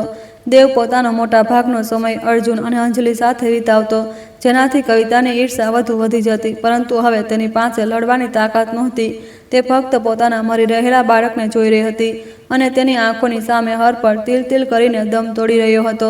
દેવ પોતાનો મોટા ભાગનો સમય અર્જુન અને અંજલિ સાથે વિતાવતો, જેનાથી કવિતાની ઈર્ષા વધુ વધી જતી, પરંતુ હવે તેની પાસે લડવાની તાકાત નહોતી. તે ફક્ત પોતાના મરી રહેલા બાળકને જોઈ રહી હતી અને તેની આંખોની સામે હર પર તિલ તિલ કરીને દમ તોડી રહ્યો હતો.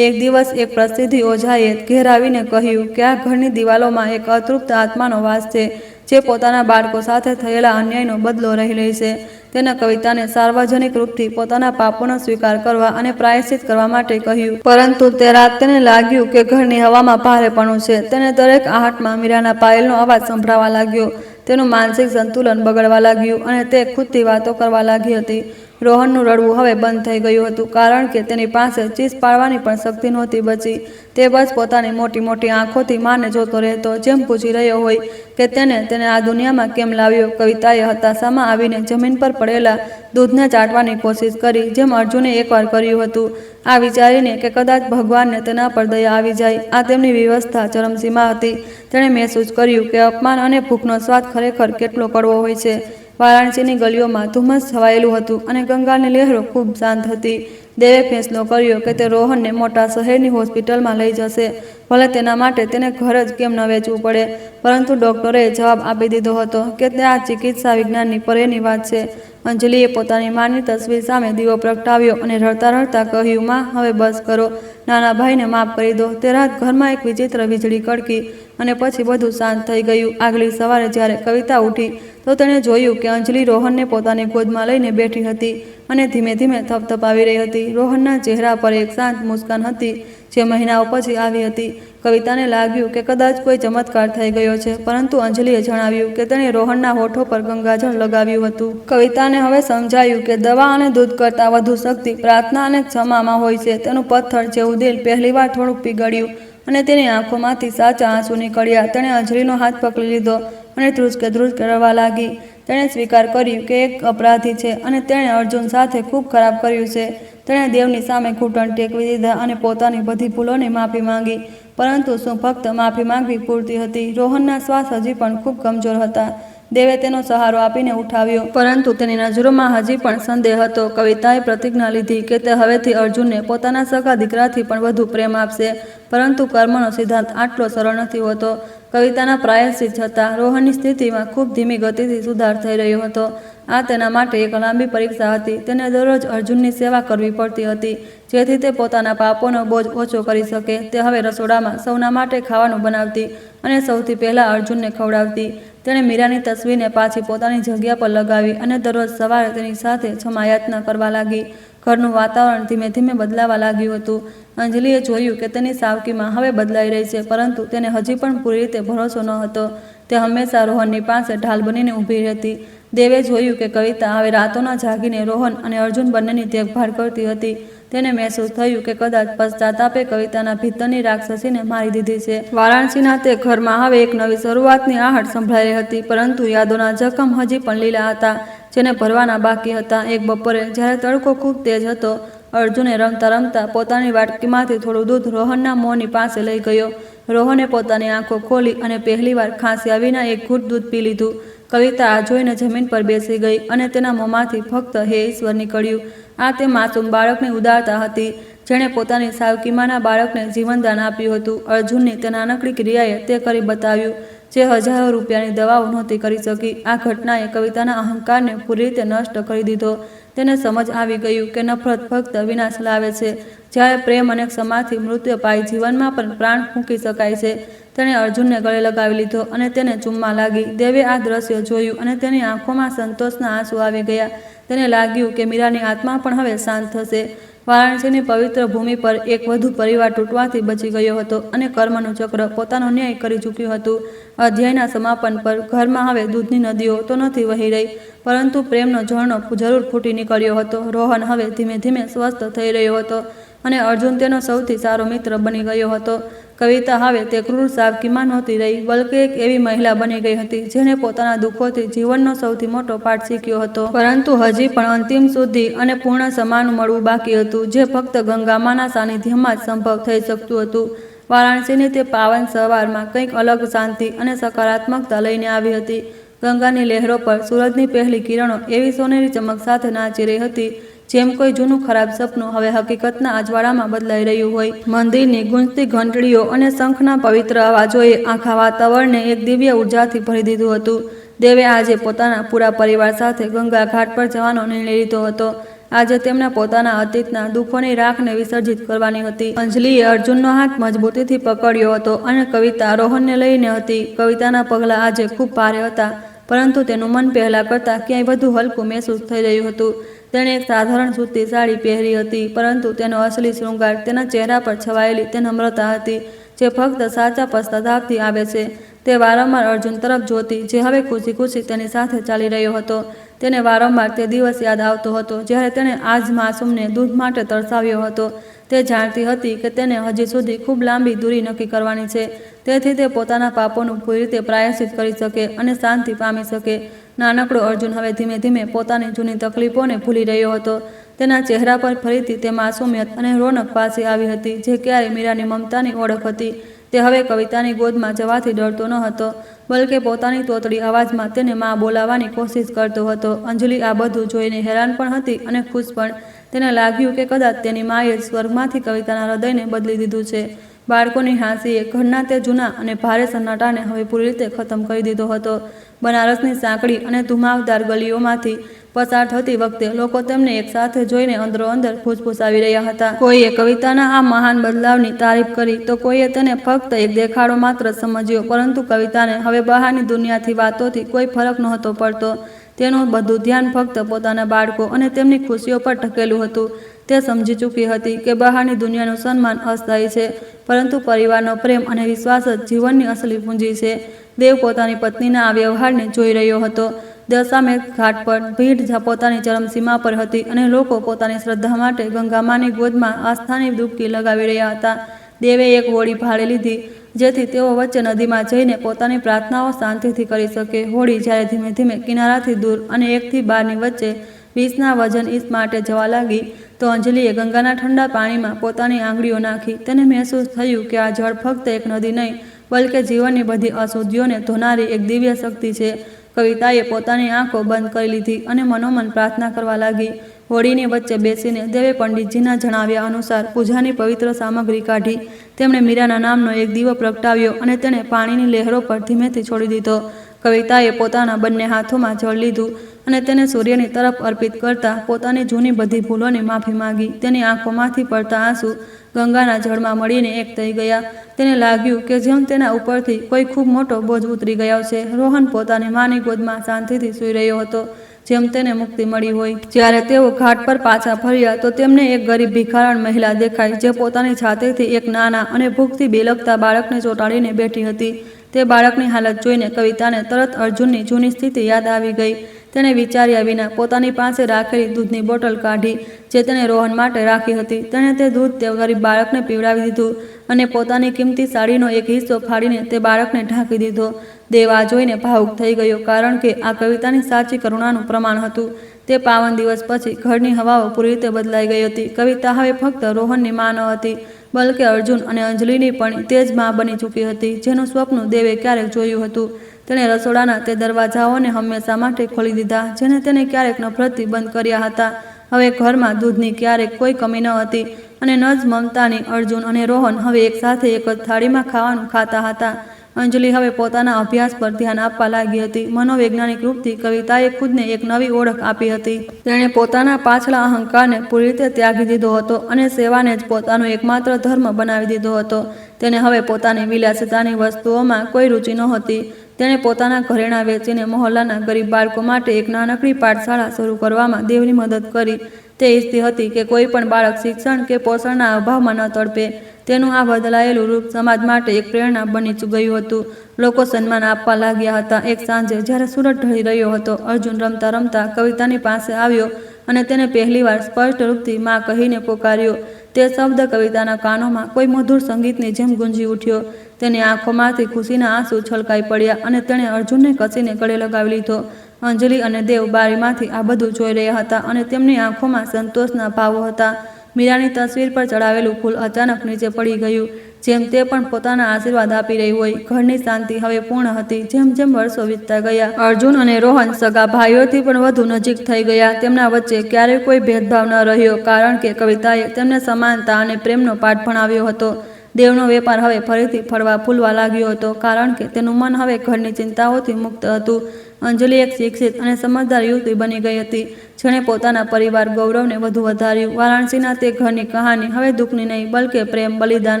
એક દિવસ એક પ્રસિદ્ધિ ઓઝાએ ઘેર આવીને કહ્યું કે આ ઘરની દિવાલોમાં એક અતૃપ્ત આત્માનો વાસ છે જે પોતાના બાળકો સાથે થયેલા અન્યાયનો બદલો રહી રહી છે. તેને કવિતાને સાર્વજનિક રૂપથી પોતાના પાપોનો સ્વીકાર કરવા અને પ્રાયશ્ચિત કરવા માટે કહ્યું, પરંતુ તે રાત તેને લાગ્યું કે ઘરની હવામાં ભારેપણું છે. તેને દરેક આહટમાં મીરાના પાયલનો અવાજ સંભળાવા લાગ્યો. તેનું માનસિક સંતુલન બગડવા લાગ્યું અને તે ખુદથી વાતો કરવા લાગી હતી. રોહનનું રડવું હવે બંધ થઈ ગયું હતું, કારણ કે તેની પાસે ચીસ પાડવાની પણ શક્તિ નહોતી બચી. તે બસ પોતાની મોટી મોટી આંખોથી માને જોતો રહેતો, જેમ પૂછી રહ્યો હોય કે તેને આ દુનિયામાં કેમ લાવ્યો. કવિતાએ હતાશામાં આવીને જમીન પર પડેલા દૂધને ચાટવાની કોશિશ કરી, જેમ અર્જુને એકવાર કર્યું હતું, આ વિચારીને કે કદાચ ભગવાનને તેના પર દયા આવી જાય. આ તેમની વ્યવસ્થા ચરમસીમા હતી. તેણે મહેસૂસ કર્યું કે અપમાન અને ભૂખનો સ્વાદ ખરેખર કેટલો કડવો હોય છે. વારાણસીની ગલીઓમાં ધુમ્મસ છવાયેલું હતું અને ગંગાની લહેરો ખૂબ શાંત હતી. દેવે ફેંસલો કર્યો કે તે રોહનને મોટા શહેરની હોસ્પિટલમાં લઈ જશે, ભલે તેના માટે તેને ઘર જ કેમ ન વેચવું પડે. પરંતુ ડૉક્ટરે જવાબ આપી દીધો હતો કે તે આ ચિકિત્સા વિજ્ઞાનની પરેની વાત છે. અંજલિએ પોતાની માની તસવીર સામે દીવો પ્રગટાવ્યો અને રડતા રડતા કહ્યું, માં, હવે બસ કરો. નાના ભાઈને માફ કરી દો. તે રાત ઘરમાં એક વિચિત્ર વીજળી કડકી અને પછી બધું શાંત થઈ ગયું. આગલી સવારે જ્યારે કવિતા ઉઠી તો તેણે જોયું કે અંજલિ રોહનને પોતાની ગોદમાં લઈને બેઠી હતી અને ધીમે ધીમે થપથપાવી રહી હતી. રોહનના ચહેરા પર એક શાંત મુસ્કાન હતી જે મહિનાઓ પછી આવી હતી. કવિતાને લાગ્યું કે કદાચ કોઈ ચમત્કાર થઈ ગયો છે, પરંતુ અંજલિએ જણાવ્યું કે તેણે રોહનના હોઠો પર ગંગાજળ લગાવ્યું હતું. કવિતાને હવે સમજાયું કે દવા અને દૂધ કરતાં વધુ શક્તિ પ્રાર્થના અને ક્ષમામાં હોય છે. તેનું પથ્થર જેવું દિલ પહેલીવાર થોડુંક પીગળ્યું અને તેની આંખોમાંથી સાચા આંસુ નીકળ્યા. તેણે અંજલિનો હાથ પકડી લીધો અને ધ્રુજકે ધ્રુજકે રડવા લાગી. તેણે સ્વીકાર કર્યું કે એક અપરાધી છે અને તેણે અર્જુન સાથે ખૂબ ખરાબ કર્યું છે. તેણે દેવની સામે ઘૂંટણ ટેકવી દીધા અને પોતાની બધી ભૂલોની માફી માંગી. પરંતુ શું ફક્ત માફી માંગવી પૂરતી હતી? રોહનના શ્વાસ હજી પણ ખૂબ કમજોર હતા. દેવે તેનો સહારો આપીને ઉઠાવ્યો, પરંતુ તેની નજરોમાં હજી પણ સંદેહ હતો. કવિતાએ પ્રતિજ્ઞા લીધી કે તે હવેથી અર્જુનને પોતાના સગા દીકરાથી પણ વધુ પ્રેમ આપશે, પરંતુ કર્મનો સિદ્ધાંત આટલો સરળ નથી હોતો. કવિતાના પ્રાયશ્ચિત છતાં રોહનની સ્થિતિમાં ખૂબ ધીમી ગતિથી સુધાર થઈ રહ્યો હતો. આ તેના માટે એક લાંબી પરીક્ષા હતી. તેને દરરોજ અર્જુનની સેવા કરવી પડતી હતી, જેથી તે પોતાના પાપોનો બોજ ઓછો કરી શકે. તે હવે રસોડામાં સૌના માટે ખાવાનું બનાવતી અને સૌથી પહેલાં અર્જુનને ખવડાવતી. તેણે મીરાની તસવીરને પાછી પોતાની જગ્યા પર લગાવી અને દરરોજ સવારે તેની સાથે ક્ષમાયાચના કરવા લાગી. ઘરનું વાતાવરણ ધીમે ધીમે બદલાવા લાગ્યું હતું. અંજલિએ જોયું કે તેની સાવકીમાં હવે બદલાઈ રહી છે, પરંતુ તેને હજી પણ પૂરી રીતે ભરોસો ન હતો. તે હંમેશા રોહનની પાસે ઢાલ બનીને ઊભી રહેતી. દેવે જોયું કે કવિતા હવે રાતોના જાગીને રોહન અને અર્જુન બંનેની દેખભાળ કરતી હતી. તેને મહેસૂસ થયું કે કદાચ પશ્ચાતાપે કવિતાના ભીતરની રાક્ષસીને મારી દીધી છે. વારાણસીના તે ઘરમાં હવે એક નવી શરૂઆતની આહટ સંભળાઈ રહી હતી, પરંતુ યાદોના જખમ હજી પણ લીલા હતા, જેને ભરવાના બાકી હતા. એક બપોરે જ્યારે તડકો ખૂબ તેજ હતો, અર્જુને રમતા રમતા પોતાની વાટકીમાંથી થોડું દૂધ રોહનના મોંની પાસે લઈ ગયો. રોહને પોતાની આંખો ખોલી અને પહેલીવાર ખાંસ્યા વિના એક ઘૂંટ દૂધ પી લીધું. કવિતા આ જોઈને જમીન પર બેસી ગઈ અને તેના મોંમાંથી ફક્ત હે ઈશ્વર નીકળ્યું. આ તે માસૂમ બાળકની ઉદારતા હતી, જેણે પોતાની સાવકીમાના બાળકને જીવનદાન આપ્યું હતું. અર્જુનની તે નાનકડી ક્રિયાએ તે કરી બતાવ્યું, જે હજારો રૂપિયાની દવાઓ નહોતી કરી શકી. આ ઘટનાએ કવિતાના અહંકારને પૂરી રીતે નષ્ટ કરી દીધો. તેને સમજ આવી ગયું કે નફરત ફક્ત વિનાશ લાવે છે, જ્યારે પ્રેમ અને ક્ષમાથી મૃત્યુ પાઈ જીવનમાં પણ પ્રાણ ફૂંકી શકાય છે. તેણે અર્જુનને ગળે લગાવી લીધો અને તેને ચૂમવા લાગી. દેવે આ દ્રશ્ય જોયું અને તેની આંખોમાં સંતોષના આંસુ આવી ગયા. તેને લાગ્યું કે મીરાની આત્મા પણ હવે શાંત થશે. વારાણસીની પવિત્ર ભૂમિ પર એક વધુ પરિવાર તૂટવાથી બચી ગયો હતો અને કર્મનું ચક્ર પોતાનો ન્યાય કરી ચૂક્યું હતું. અધ્યાયના સમાપન પર ઘરમાં હવે દૂધની નદીઓ તો નથી વહી રહી, પરંતુ પ્રેમનો ઝરણો જરૂર ફૂટી નીકળ્યો હતો. રોહન હવે ધીમે ધીમે સ્વસ્થ થઈ રહ્યો હતો અને અર્જુન તેનો સૌથી સારો મિત્ર બની ગયો હતો. કવિતા હવે તે ક્રૂર સાવકીમાં નહોતી રહી, બલકે એક એવી મહિલા બની ગઈ હતી, જેણે પોતાના દુઃખોથી જીવનનો સૌથી મોટો પાઠ શીખ્યો હતો. પરંતુ હજી પણ અંતિમ શુદ્ધિ અને પૂર્ણ સમાન મળવું બાકી હતું, જે ફક્ત ગંગામાના સાનિધ્યમાં જ સંભવ થઈ શકતું હતું. વારાણસીની તે પાવન સવારમાં કંઈક અલગ શાંતિ અને સકારાત્મકતા લઈને આવી હતી. ગંગાની લહેરો પર સૂરજની પહેલી કિરણો એવી સોનેરી ચમક સાથે નાચી રહી હતી, જેમ કોઈ જૂનું ખરાબ સપનું હવે હકીકતના અજવાળામાં બદલાઈ રહ્યું હોય. મંદિરની ગૂંજતી ઘંટડીઓ અને શંખના પવિત્ર અવાજોએ આખા વાતાવરણને એક દિવ્ય ઉર્જાથી ભરી દીધું હતું. દેવે આજે પોતાના પૂરા પરિવાર સાથે ગંગા ઘાટ પર જવાનો નિર્ણય લીધો હતો. આજે તેમના પોતાના અતીતના દુઃખોની રાખને વિસર્જિત કરવાની હતી. અંજલિએ અર્જુનનો હાથ મજબૂતીથી પકડ્યો હતો અને કવિતા રોહનને લઈને હતી. કવિતાના પગલાં આજે ખૂબ ભારે હતા, પરંતુ તેનું મન પહેલાં કરતાં ક્યાંય વધુ હલકું મહેસૂસ થઈ રહ્યું હતું. તેણે એક સાધારણ સૂતી સાડી પહેરી હતી, પરંતુ તેનો અસલી શૃંગાર તેના ચહેરા પર છવાયેલી તે નમ્રતા હતી, જે ફક્ત સાચા પશ્ચાતાપથી આવે છે. તે વારંવાર અર્જુન તરફ જોતી, જે હવે ખુશી ખુશી તેની સાથે ચાલી રહ્યો હતો. તેને વારંવાર તે દિવસ યાદ આવતો હતો જ્યારે તેણે આજ માસૂમને દૂધ માટે તરસાવ્યો હતો. તે જાણતી હતી કે તેને હજી સુધી ખૂબ લાંબી દૂરી નક્કી કરવાની છે, તેથી તે પોતાના પાપોનું પૂરી રીતે પ્રાયશ્ચિત કરી શકે અને શાંતિ પામી શકે. નાનકડો અર્જુન હવે ધીમે ધીમે પોતાની જૂની તકલીફોને ભૂલી રહ્યો હતો. તેના ચહેરા પર ફરીથી તે માસૂમિયત અને રોનક પાછી આવી હતી, જે ક્યારે મીરાની મમતાની ઓળખ હતી. તે હવે કવિતાની ગોદમાં જવાથી ડરતો ન હતો, બલકે પોતાની તોતડી અવાજમાં તેને માં બોલાવવાની કોશિશ કરતો હતો. અંજલિ આ બધું જોઈને હેરાન પણ હતી અને ખુશ પણ. તેને લાગ્યું કે કદાચ તેની માએ જ સ્વર્ગમાંથી કવિતાના હૃદયને બદલી દીધું છે. બાળકોની હાંસીએ ઘરના તે જૂના અને ભારે સન્નાટાને હવે પૂરી રીતે ખતમ કરી દીધો હતો. બનારસની સાંકડી અને ધુમાવદાર ગલીઓમાંથી પસાર થતી વખતે લોકો તેમને એક સાથે જોઈને અંદરો અંદર ફૂસફૂસાવી રહ્યા હતા. કોઈએ કવિતાના આ મહાન બદલાવની તારીફ કરી, તો કોઈએ તેને ફક્ત એક દેખાડો માત્ર સમજ્યો. પરંતુ કવિતાને હવે બહારની દુનિયાથી વાતોથી કોઈ ફરક નહોતો પડતો. તેનું બધું ધ્યાન ફક્ત પોતાના બાળકો અને તેમની ખુશીઓ પર ટકેલું હતું. તે સમજી ચૂકી હતી કે બહારની દુનિયાનું સન્માન અસ્થાયી છે, પરંતુ પરિવારનો પ્રેમ અને વિશ્વાસ જ જીવનની અસલી પૂંજી છે. દેવ પોતાની પત્નીના આ વ્યવહારને જોઈ રહ્યો હતો. દશામેઘ ઘાટ પર ભીડ પોતાની ચરમસીમા પર હતી અને લોકો પોતાની શ્રદ્ધા માટે ગંગામાની ગોદમાં આસ્થાની ડૂબકી લગાવી રહ્યા હતા. દેવે એક હોડી ભાડે લીધી, જેથી તેઓ વચ્ચે નદીમાં જઈને પોતાની પ્રાર્થનાઓ શાંતિથી કરી શકે. હોડી જ્યારે ધીમે ધીમે કિનારાથી દૂર અને 1 થી 12 ની વચ્ચે 20ના વજન ઈંચ માટે જવા લાગી, તો અંજલિએ ગંગાના ઠંડા પાણીમાં પોતાની આંગળીઓ નાખી. તેને મહેસૂસ થયું કે આ જળ ફક્ત એક નદી નહીં, બલકે જીવનની બધી અશુદ્ધિઓને ધોનારી એક દિવ્ય શક્તિ છે. કવિતાએ પોતાની આંખો બંધ કરી લીધી અને મનોમન પ્રાર્થના કરવા લાગી. હોડીની વચ્ચે બેસીને દેવે પંડિતજીના જણાવ્યા અનુસાર પૂજાની પવિત્ર સામગ્રી કાઢી. તેમણે મીરાના નામનો એક દીવો પ્રગટાવ્યો અને તેને પાણીની લહેરો પર ધીમેથી છોડી દીધો. કવિતાએ પોતાના બંને હાથોમાં જળ લીધું અને તેને સૂર્યની તરફ અર્પિત કરતા પોતાની જૂની બધી ભૂલોની માફી માંગી. તેની આંખોમાંથી પડતા આંસુ ગંગાના જળમાં મળીને એક થઈ ગયા. તેને લાગ્યું કે જેમ તેના ઉપરથી કોઈ ખૂબ મોટો બોજ ઉતરી ગયો છે. રોહન પોતાની માની ગોદમાં શાંતિથી સૂઈ રહ્યો હતો, જેમ તેને મુક્તિ મળી હોય. જ્યારે તેઓ ઘાટ પર પાછા ફર્યા તો તેમને એક ગરીબ ભિખારણ મહિલા દેખાઈ, જે પોતાની છાતીથી એક નાના અને ભૂખથી બેલકતા બાળકને ચોંટાડીને બેઠી હતી. તે બાળકની હાલત જોઈને કવિતાને તરત અર્જુનની જૂની સ્થિતિ યાદ આવી ગઈ. તેણે વિચાર્યા વિના પોતાની પાસે રાખેલી દૂધની બોટલ કાઢી, જે તેણે રોહન માટે રાખી હતી. તેણે તે દૂધ તે ગરીબ બાળકને પીવડાવી દીધું અને પોતાની કિંમતી સાડીનો એક હિસ્સો ફાડીને તે બાળકને ઢાંકી દીધો. દેવ આ જોઈને ભાવુક થઈ ગયો, કારણ કે આ કવિતાની સાચી કરુણાનું પ્રમાણ હતું. તે પાવન દિવસ પછી ઘરની હવાઓ પૂરી રીતે બદલાઈ ગઈ હતી. કવિતા હવે ફક્ત રોહનની મા ન હતી, બલકે અર્જુન અને અંજલિની પણ તે જ મા બની ચૂકી હતી, જેનું સ્વપ્ન દેવે ક્યારેક જોયું હતું. તેણે રસોડાના તે દરવાજાઓને હંમેશા માટે ખોલી દીધા, જેને તેને ક્યારેક નફરતથી બંધ કર્યા હતા. હવે ઘરમાં દૂધની ક્યારેક કોઈ કમી ન હતી અને ન જ મમતાની. અર્જુન અને રોહન હવે એકસાથે એક જ થાળીમાં ખાવાનું ખાતા હતા. અંજલિ હવે પોતાના અભ્યાસ પર ધ્યાન આપવા લાગી હતી. મનોવૈજ્ઞાનિક રૂપથી કવિતાએ ખુદને એક નવી ઓળખ આપી હતી. તેણે પોતાના પાછલા અહંકારને પૂરી રીતે ત્યાગી દીધો હતો અને સેવાને જ પોતાનો એકમાત્ર ધર્મ બનાવી દીધો હતો. તેને હવે પોતાની વિલાસિતાની વસ્તુઓમાં કોઈ રુચિ નહોતી. તેણે પોતાના ઘરેણાં વેચીને મહોલ્લાના ગરીબ બાળકો માટે એક નાનકડી પાઠશાળા શરૂ કરવામાં દેવની મદદ કરી. તે ઈચ્છતી હતી કે કોઈ પણ બાળક શિક્ષણ કે પોષણના અભાવમાં ન તડપે. તેનું આ બદલાયેલું રૂપ સમાજ માટે એક પ્રેરણા બની ગયું હતું. લોકો સન્માન આપવા લાગ્યા હતા. એક સાંજે જ્યારે સૂરજ ઢળી રહ્યો હતો, અર્જુન રમતા રમતા કવિતાની પાસે આવ્યો અને તેને પહેલીવાર સ્પષ્ટ રૂપથી માં કહીને પોકાર્યો. તે શબ્દ કવિતાના કાનોમાં કોઈ મધુર સંગીતની જેમ ગુંજી ઉઠ્યો. તેની આંખોમાંથી ખુશીના આંસુ છલકાઈ પડ્યા અને તેણે અર્જુનને કસીને ગળે લગાવી લીધો. અંજલિ અને દેવ બારીમાંથી આ બધું જોઈ રહ્યા હતા અને તેમની આંખોમાં સંતોષના ભાવો હતા. મીરાની તસવીર પર ચડાવેલું ફૂલ અચાનક નીચે પડી ગયું, જેમ તે પણ પોતાના આશીર્વાદ આપી રહી હોય. ઘરની શાંતિ હવે પૂર્ણ હતી. જેમ જેમ વર્ષો વીતતા ગયા, અર્જુન અને રોહન સગા ભાઈઓથી પણ વધુ નજીક થઈ ગયા. તેમના વચ્ચે ક્યારેય કોઈ ભેદભાવ ન રહ્યો, કારણ કે કવિતાએ તેમને સમાનતા અને પ્રેમનો પાઠ ભણાવ્યો હતો. દેવનો વેપાર હવે ફરીથી ફળવા ફૂલવા લાગ્યો હતો, કારણ કે તેનું મન હવે ઘરની ચિંતાઓથી મુક્ત હતું. અંજલિ એક શિક્ષિત અને સમજદાર યુવતી બની ગઈ હતી, જેણે પોતાના પરિવાર ગૌરવને વધુ વધાર્યું. વારાણસીના તે ઘરની કહાની હવે દુઃખની નહીં, બલકે પ્રેમ, બલિદાન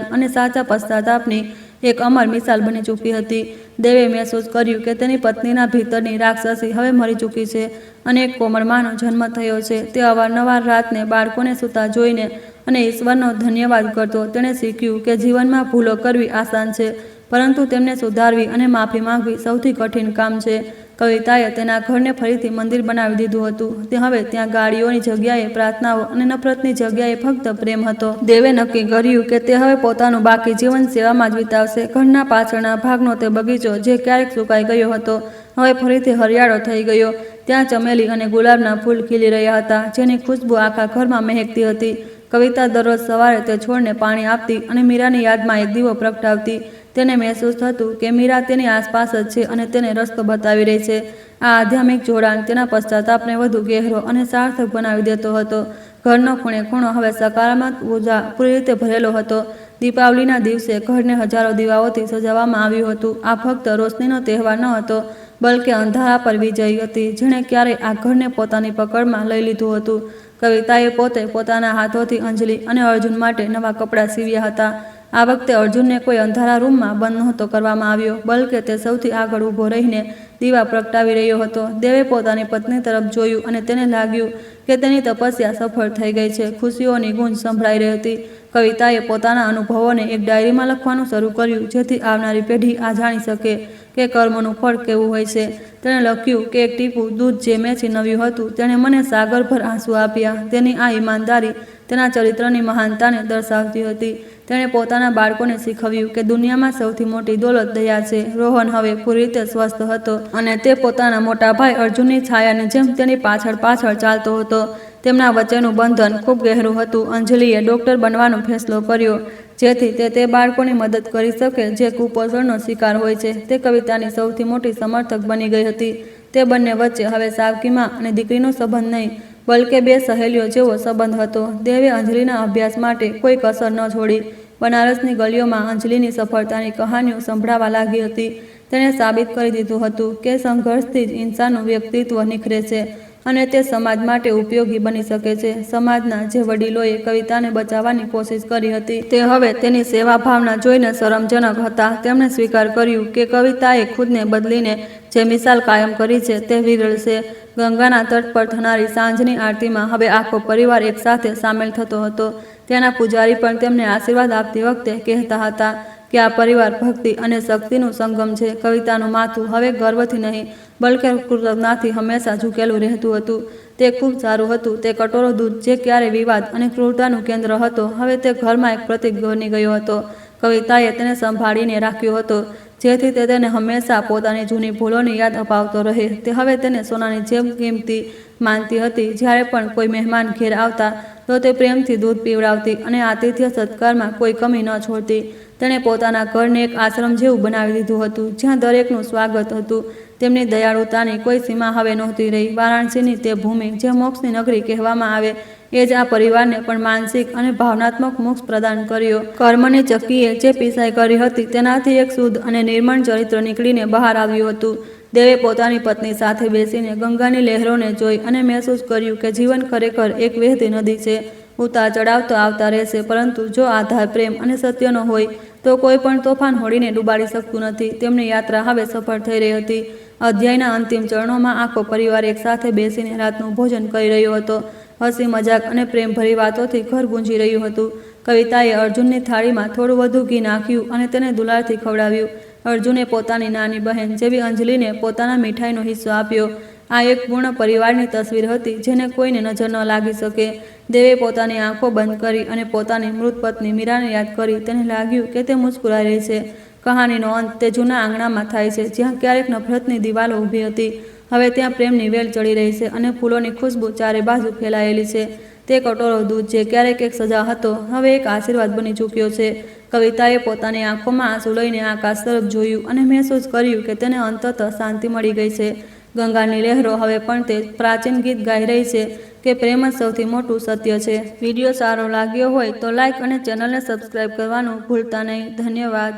અને સાચા પશ્ચાતાપની એક અમર મિસાલ બની ચૂકી હતી. દેવે મહેસૂસ કર્યું કે તેની પત્નીના ભીતરની રાક્ષસી હવે મરી ચૂકી છે અને એક કોમળ માનો જન્મ થયો છે. તે અવારનવાર રાતને બાળકોને સૂતા જોઈને અને ઈશ્વરનો ધન્યવાદ કરતો. તેણે શીખ્યું કે જીવનમાં ભૂલો કરવી આસાન છે, પરંતુ તેમને સુધારવી અને માફી માંગવી સૌથી કઠિન કામ છે. કવિતાએ તેના ઘરને ફરીથી મંદિર બનાવી દીધું હતું. તે હવે ત્યાં ગાડીઓની જગ્યાએ પ્રાર્થનાઓ અને નફરતની જગ્યાએ ફક્ત પ્રેમ હતો. દેવે નક્કી કર્યું કે તે હવે પોતાનું બાકી જીવન સેવામાં જ વિતાવશે. ઘરના પાછળના ભાગનો તે બગીચો, જે ક્યારેક સુકાઈ ગયો હતો, હવે ફરીથી હરિયાળો થઈ ગયો. ત્યાં ચમેલી અને ગુલાબના ફૂલ ખીલી રહ્યા હતા, જેની ખુશ્બુ આખા ઘરમાં મહેકતી હતી. કવિતા દરરોજ સવારે તે છોડને પાણી આપતી અને મીરાની યાદમાં એક દીવો પ્રગટાવતી. તેને મહેસૂસ થતું કે મીરા તેની આસપાસ જ છે અને તેને રસ્તો બતાવી રહી છે. આ આધ્યાત્મિક જોડાણ તેના પશ્ચાતાપને વધુ ગહેરો અને સાર્થક બનાવી દેતો હતો. ઘરનો ખૂણે ખૂણો હવે સકારાત્મક ઉર્જા પૂરી રીતે ભરેલો હતો. દીપાવલીના દિવસે ઘરને હજારો દીવાઓથી સજાવવામાં આવ્યું હતું. આ ફક્ત રોશનીનો તહેવાર ન હતો, બલકે અંધારા પર વિજય હતી, જેણે ક્યારેય આ ઘરને પોતાની પકડમાં લઈ લીધું હતું. કવિતાએ પોતે પોતાના હાથોથી અંજલિ અને અર્જુન માટે નવા કપડાં સીવ્યા હતા. આ વખતે અર્જુનને કોઈ અંધારા રૂમમાં બંધ નહોતો કરવામાં આવ્યો, બલકે તે સૌથી આગળ ઊભો રહીને દીવા પ્રગટાવી રહ્યો હતો. દેવે પોતાની પત્ની તરફ જોયું અને તેને લાગ્યું કે તેની તપસ્યા સફળ થઈ ગઈ છે. ખુશીઓની ગૂંજ સંભળાઈ રહી હતી. કવિતાએ પોતાના અનુભવોને એક ડાયરીમાં લખવાનું શરૂ કર્યું, જેથી આવનારી પેઢી આ જાણી શકે કે કર્મનું ફળ કેવું હોય છે. તેણે લખ્યું કે એક ટીપું દૂધ જે મેં છીનવ્યું હતું, તેણે મને સાગરભર આંસુ આપ્યા. તેની આ ઈમાનદારી તેના ચરિત્રની મહાનતાને દર્શાવતી હતી. તેણે પોતાના બાળકોને શીખવ્યું કે દુનિયામાં સૌથી મોટી દોલત દયા છે. રોહન હવે પૂરી રીતે સ્વસ્થ હતો અને તે પોતાના મોટા ભાઈ અર્જુનની છાયાની જેમ તેની પાછળ પાછળ ચાલતો હતો. તેમના વચ્ચેનું બંધન ખૂબ ગહેરું હતું. અંજલિએ ડૉક્ટર બનવાનો ફેસલો કર્યો, જેથી તે બાળકોની મદદ કરી શકે જે કુપોષણનો શિકાર હોય છે. તે કવિતાની સૌથી મોટી સમર્થક બની ગઈ હતી. તે બંને વચ્ચે હવે સાવકીમાં અને દીકરીનો સંબંધ નહીં, બલકે બે સહેલીઓ જેવો સંબંધ હતો. દેવે અંજલિના અભ્યાસ માટે કોઈ કસર ન છોડી. બનારસની ગલીઓમાં અંજલિની સફળતાની કહાનીઓ સંભળાવા લાગી હતી. તેણે સાબિત કરી દીધું હતું કે સંઘર્ષથી જ ઇન્સાનનું વ્યક્તિત્વ નિખરે છે અને તે સમાજ માટે ઉપયોગી બની શકે છે. સમાજના જે વડીલોએ કવિતાને બચાવવાની કોશિશ કરી હતી તે હવે તેની સેવા ભાવના જોઈને શરમજનક હતા. તેમણે સ્વીકાર કર્યું કે કવિતાએ ખુદને બદલીને જે મિસાલ કાયમ કરી છે તે વિરલ છે. ગંગાના તટ પર થનારી સાંજની આરતીમાં હવે આખો પરિવાર એકસાથે સામેલ થતો હતો. ત્યાંના પૂજારી પણ તેમને આશીર્વાદ આપતી વખતે કહેતા હતા કે આ પરિવાર ભક્તિ અને શક્તિનું સંગમ છે. કવિતાનું માથું હવે ગર્વથી નહીં બલકે કૃતજ્ઞતાથી હંમેશા ઝૂકેલું રહેતું હતું. તે ખૂબ સારું હતું. તે કટોરો દૂધ જે ક્યારે વિવાદ અને ક્રૂરતાનું કેન્દ્ર હતો હવે તે ઘરમાં એક પ્રતીક બની ગયો હતો. કવિતાએ તેને સંભાળીને રાખ્યો હતો જેથી તે તેને હંમેશા પોતાની જૂની ભૂલોની યાદ અપાવતો રહે. તે હવે તેને સોનાની જેમ કિંમતી માનતી હતી. જ્યારે પણ કોઈ મહેમાન ઘેર આવતા તો તે પ્રેમથી દૂધ પીવડાવતી અને આતિથ્ય સત્કારમાં કોઈ કમી ન છોડતી. તેણે પોતાના ઘરને એક આશ્રમ જેવું બનાવી દીધું હતું જ્યાં દરેકનું સ્વાગત હતું. તેમની દયાળુતાની કોઈ સીમા હવે નહોતી રહી. વારાણસીની તે ભૂમિ જે મોક્ષની નગરી કહેવામાં આવે એ જ આ પરિવારને પણ માનસિક અને ભાવનાત્મક મોક્ષ પ્રદાન કર્યો. કર્મની ચક્કીએ જે પીસાઈ કરી હતી તેનાથી એક શુદ્ધ અને નિર્મળ ચરિત્ર નીકળીને બહાર આવ્યું હતું. દેવે પોતાની પત્ની સાથે બેસીને ગંગાની લહેરોને જોઈ અને મહેસૂસ કર્યું કે જીવન ખરેખર એક વહેતી નદી છે. ઉતાર ચઢાવ તો આવતા રહેશે પરંતુ જો આધાર પ્રેમ અને સત્યનો હોય તો કોઈ પણ તોફાન હોડીને ડૂબાડી શકતું નથી. તેમની યાત્રા હવે સફળ થઈ રહી હતી. અધ્યાયના અંતિમ ચરણોમાં આખો પરિવાર એકસાથે બેસીને રાતનું ભોજન કરી રહ્યો હતો. હસી મજાક અને પ્રેમભરી વાતોથી ઘર ગુંજી રહ્યું હતું. કવિતાએ અર્જુનની થાળીમાં થોડું વધુ ઘી નાખ્યું અને તેને દુલારથી ખવડાવ્યું. અર્જુને પોતાની નાની બહેન જેવી અંજલિને પોતાના મીઠાઈનો હિસ્સો આપ્યો. આ એક પૂર્ણ પરિવારની તસવીર હતી જેને કોઈને નજર ન લાગી શકે. દેવે પોતાની આંખો બંધ કરી અને પોતાની મૃત પત્ની મીરાને યાદ કરી. તેને લાગ્યું કે તે મુસ્કુરાઈ રહી છે. કહાનીનો અંત તે જૂના આંગણામાં થાય છે જ્યાં ક્યારેક નફરતની દિવાલો ઊભી હતી. હવે ત્યાં પ્રેમની વેલ ચડી રહી છે અને ફૂલોની ખુશ્બુ ચારે બાજુ ફેલાયેલી છે. તે કટોરો દૂધ જે ક્યારેક એક સજા હતો હવે એક આશીર્વાદ બની ચૂક્યો છે. કવિતાએ પોતાની આંખોમાં આંસુ લઈને આકાશ તરફ જોયું અને મહેસૂસ કર્યું કે તેને અંતતઃ શાંતિ મળી ગઈ છે. ગંગાની લહેરો હવે પણ તે પ્રાચીન ગીત ગાઈ રહી છે કે પ્રેમ જ સૌથી મોટું સત્ય છે. વિડીયો સારો લાગ્યો હોય તો લાઈક અને ચેનલને સબસ્ક્રાઈબ કરવાનું ભૂલતા નહીં. ધન્યવાદ.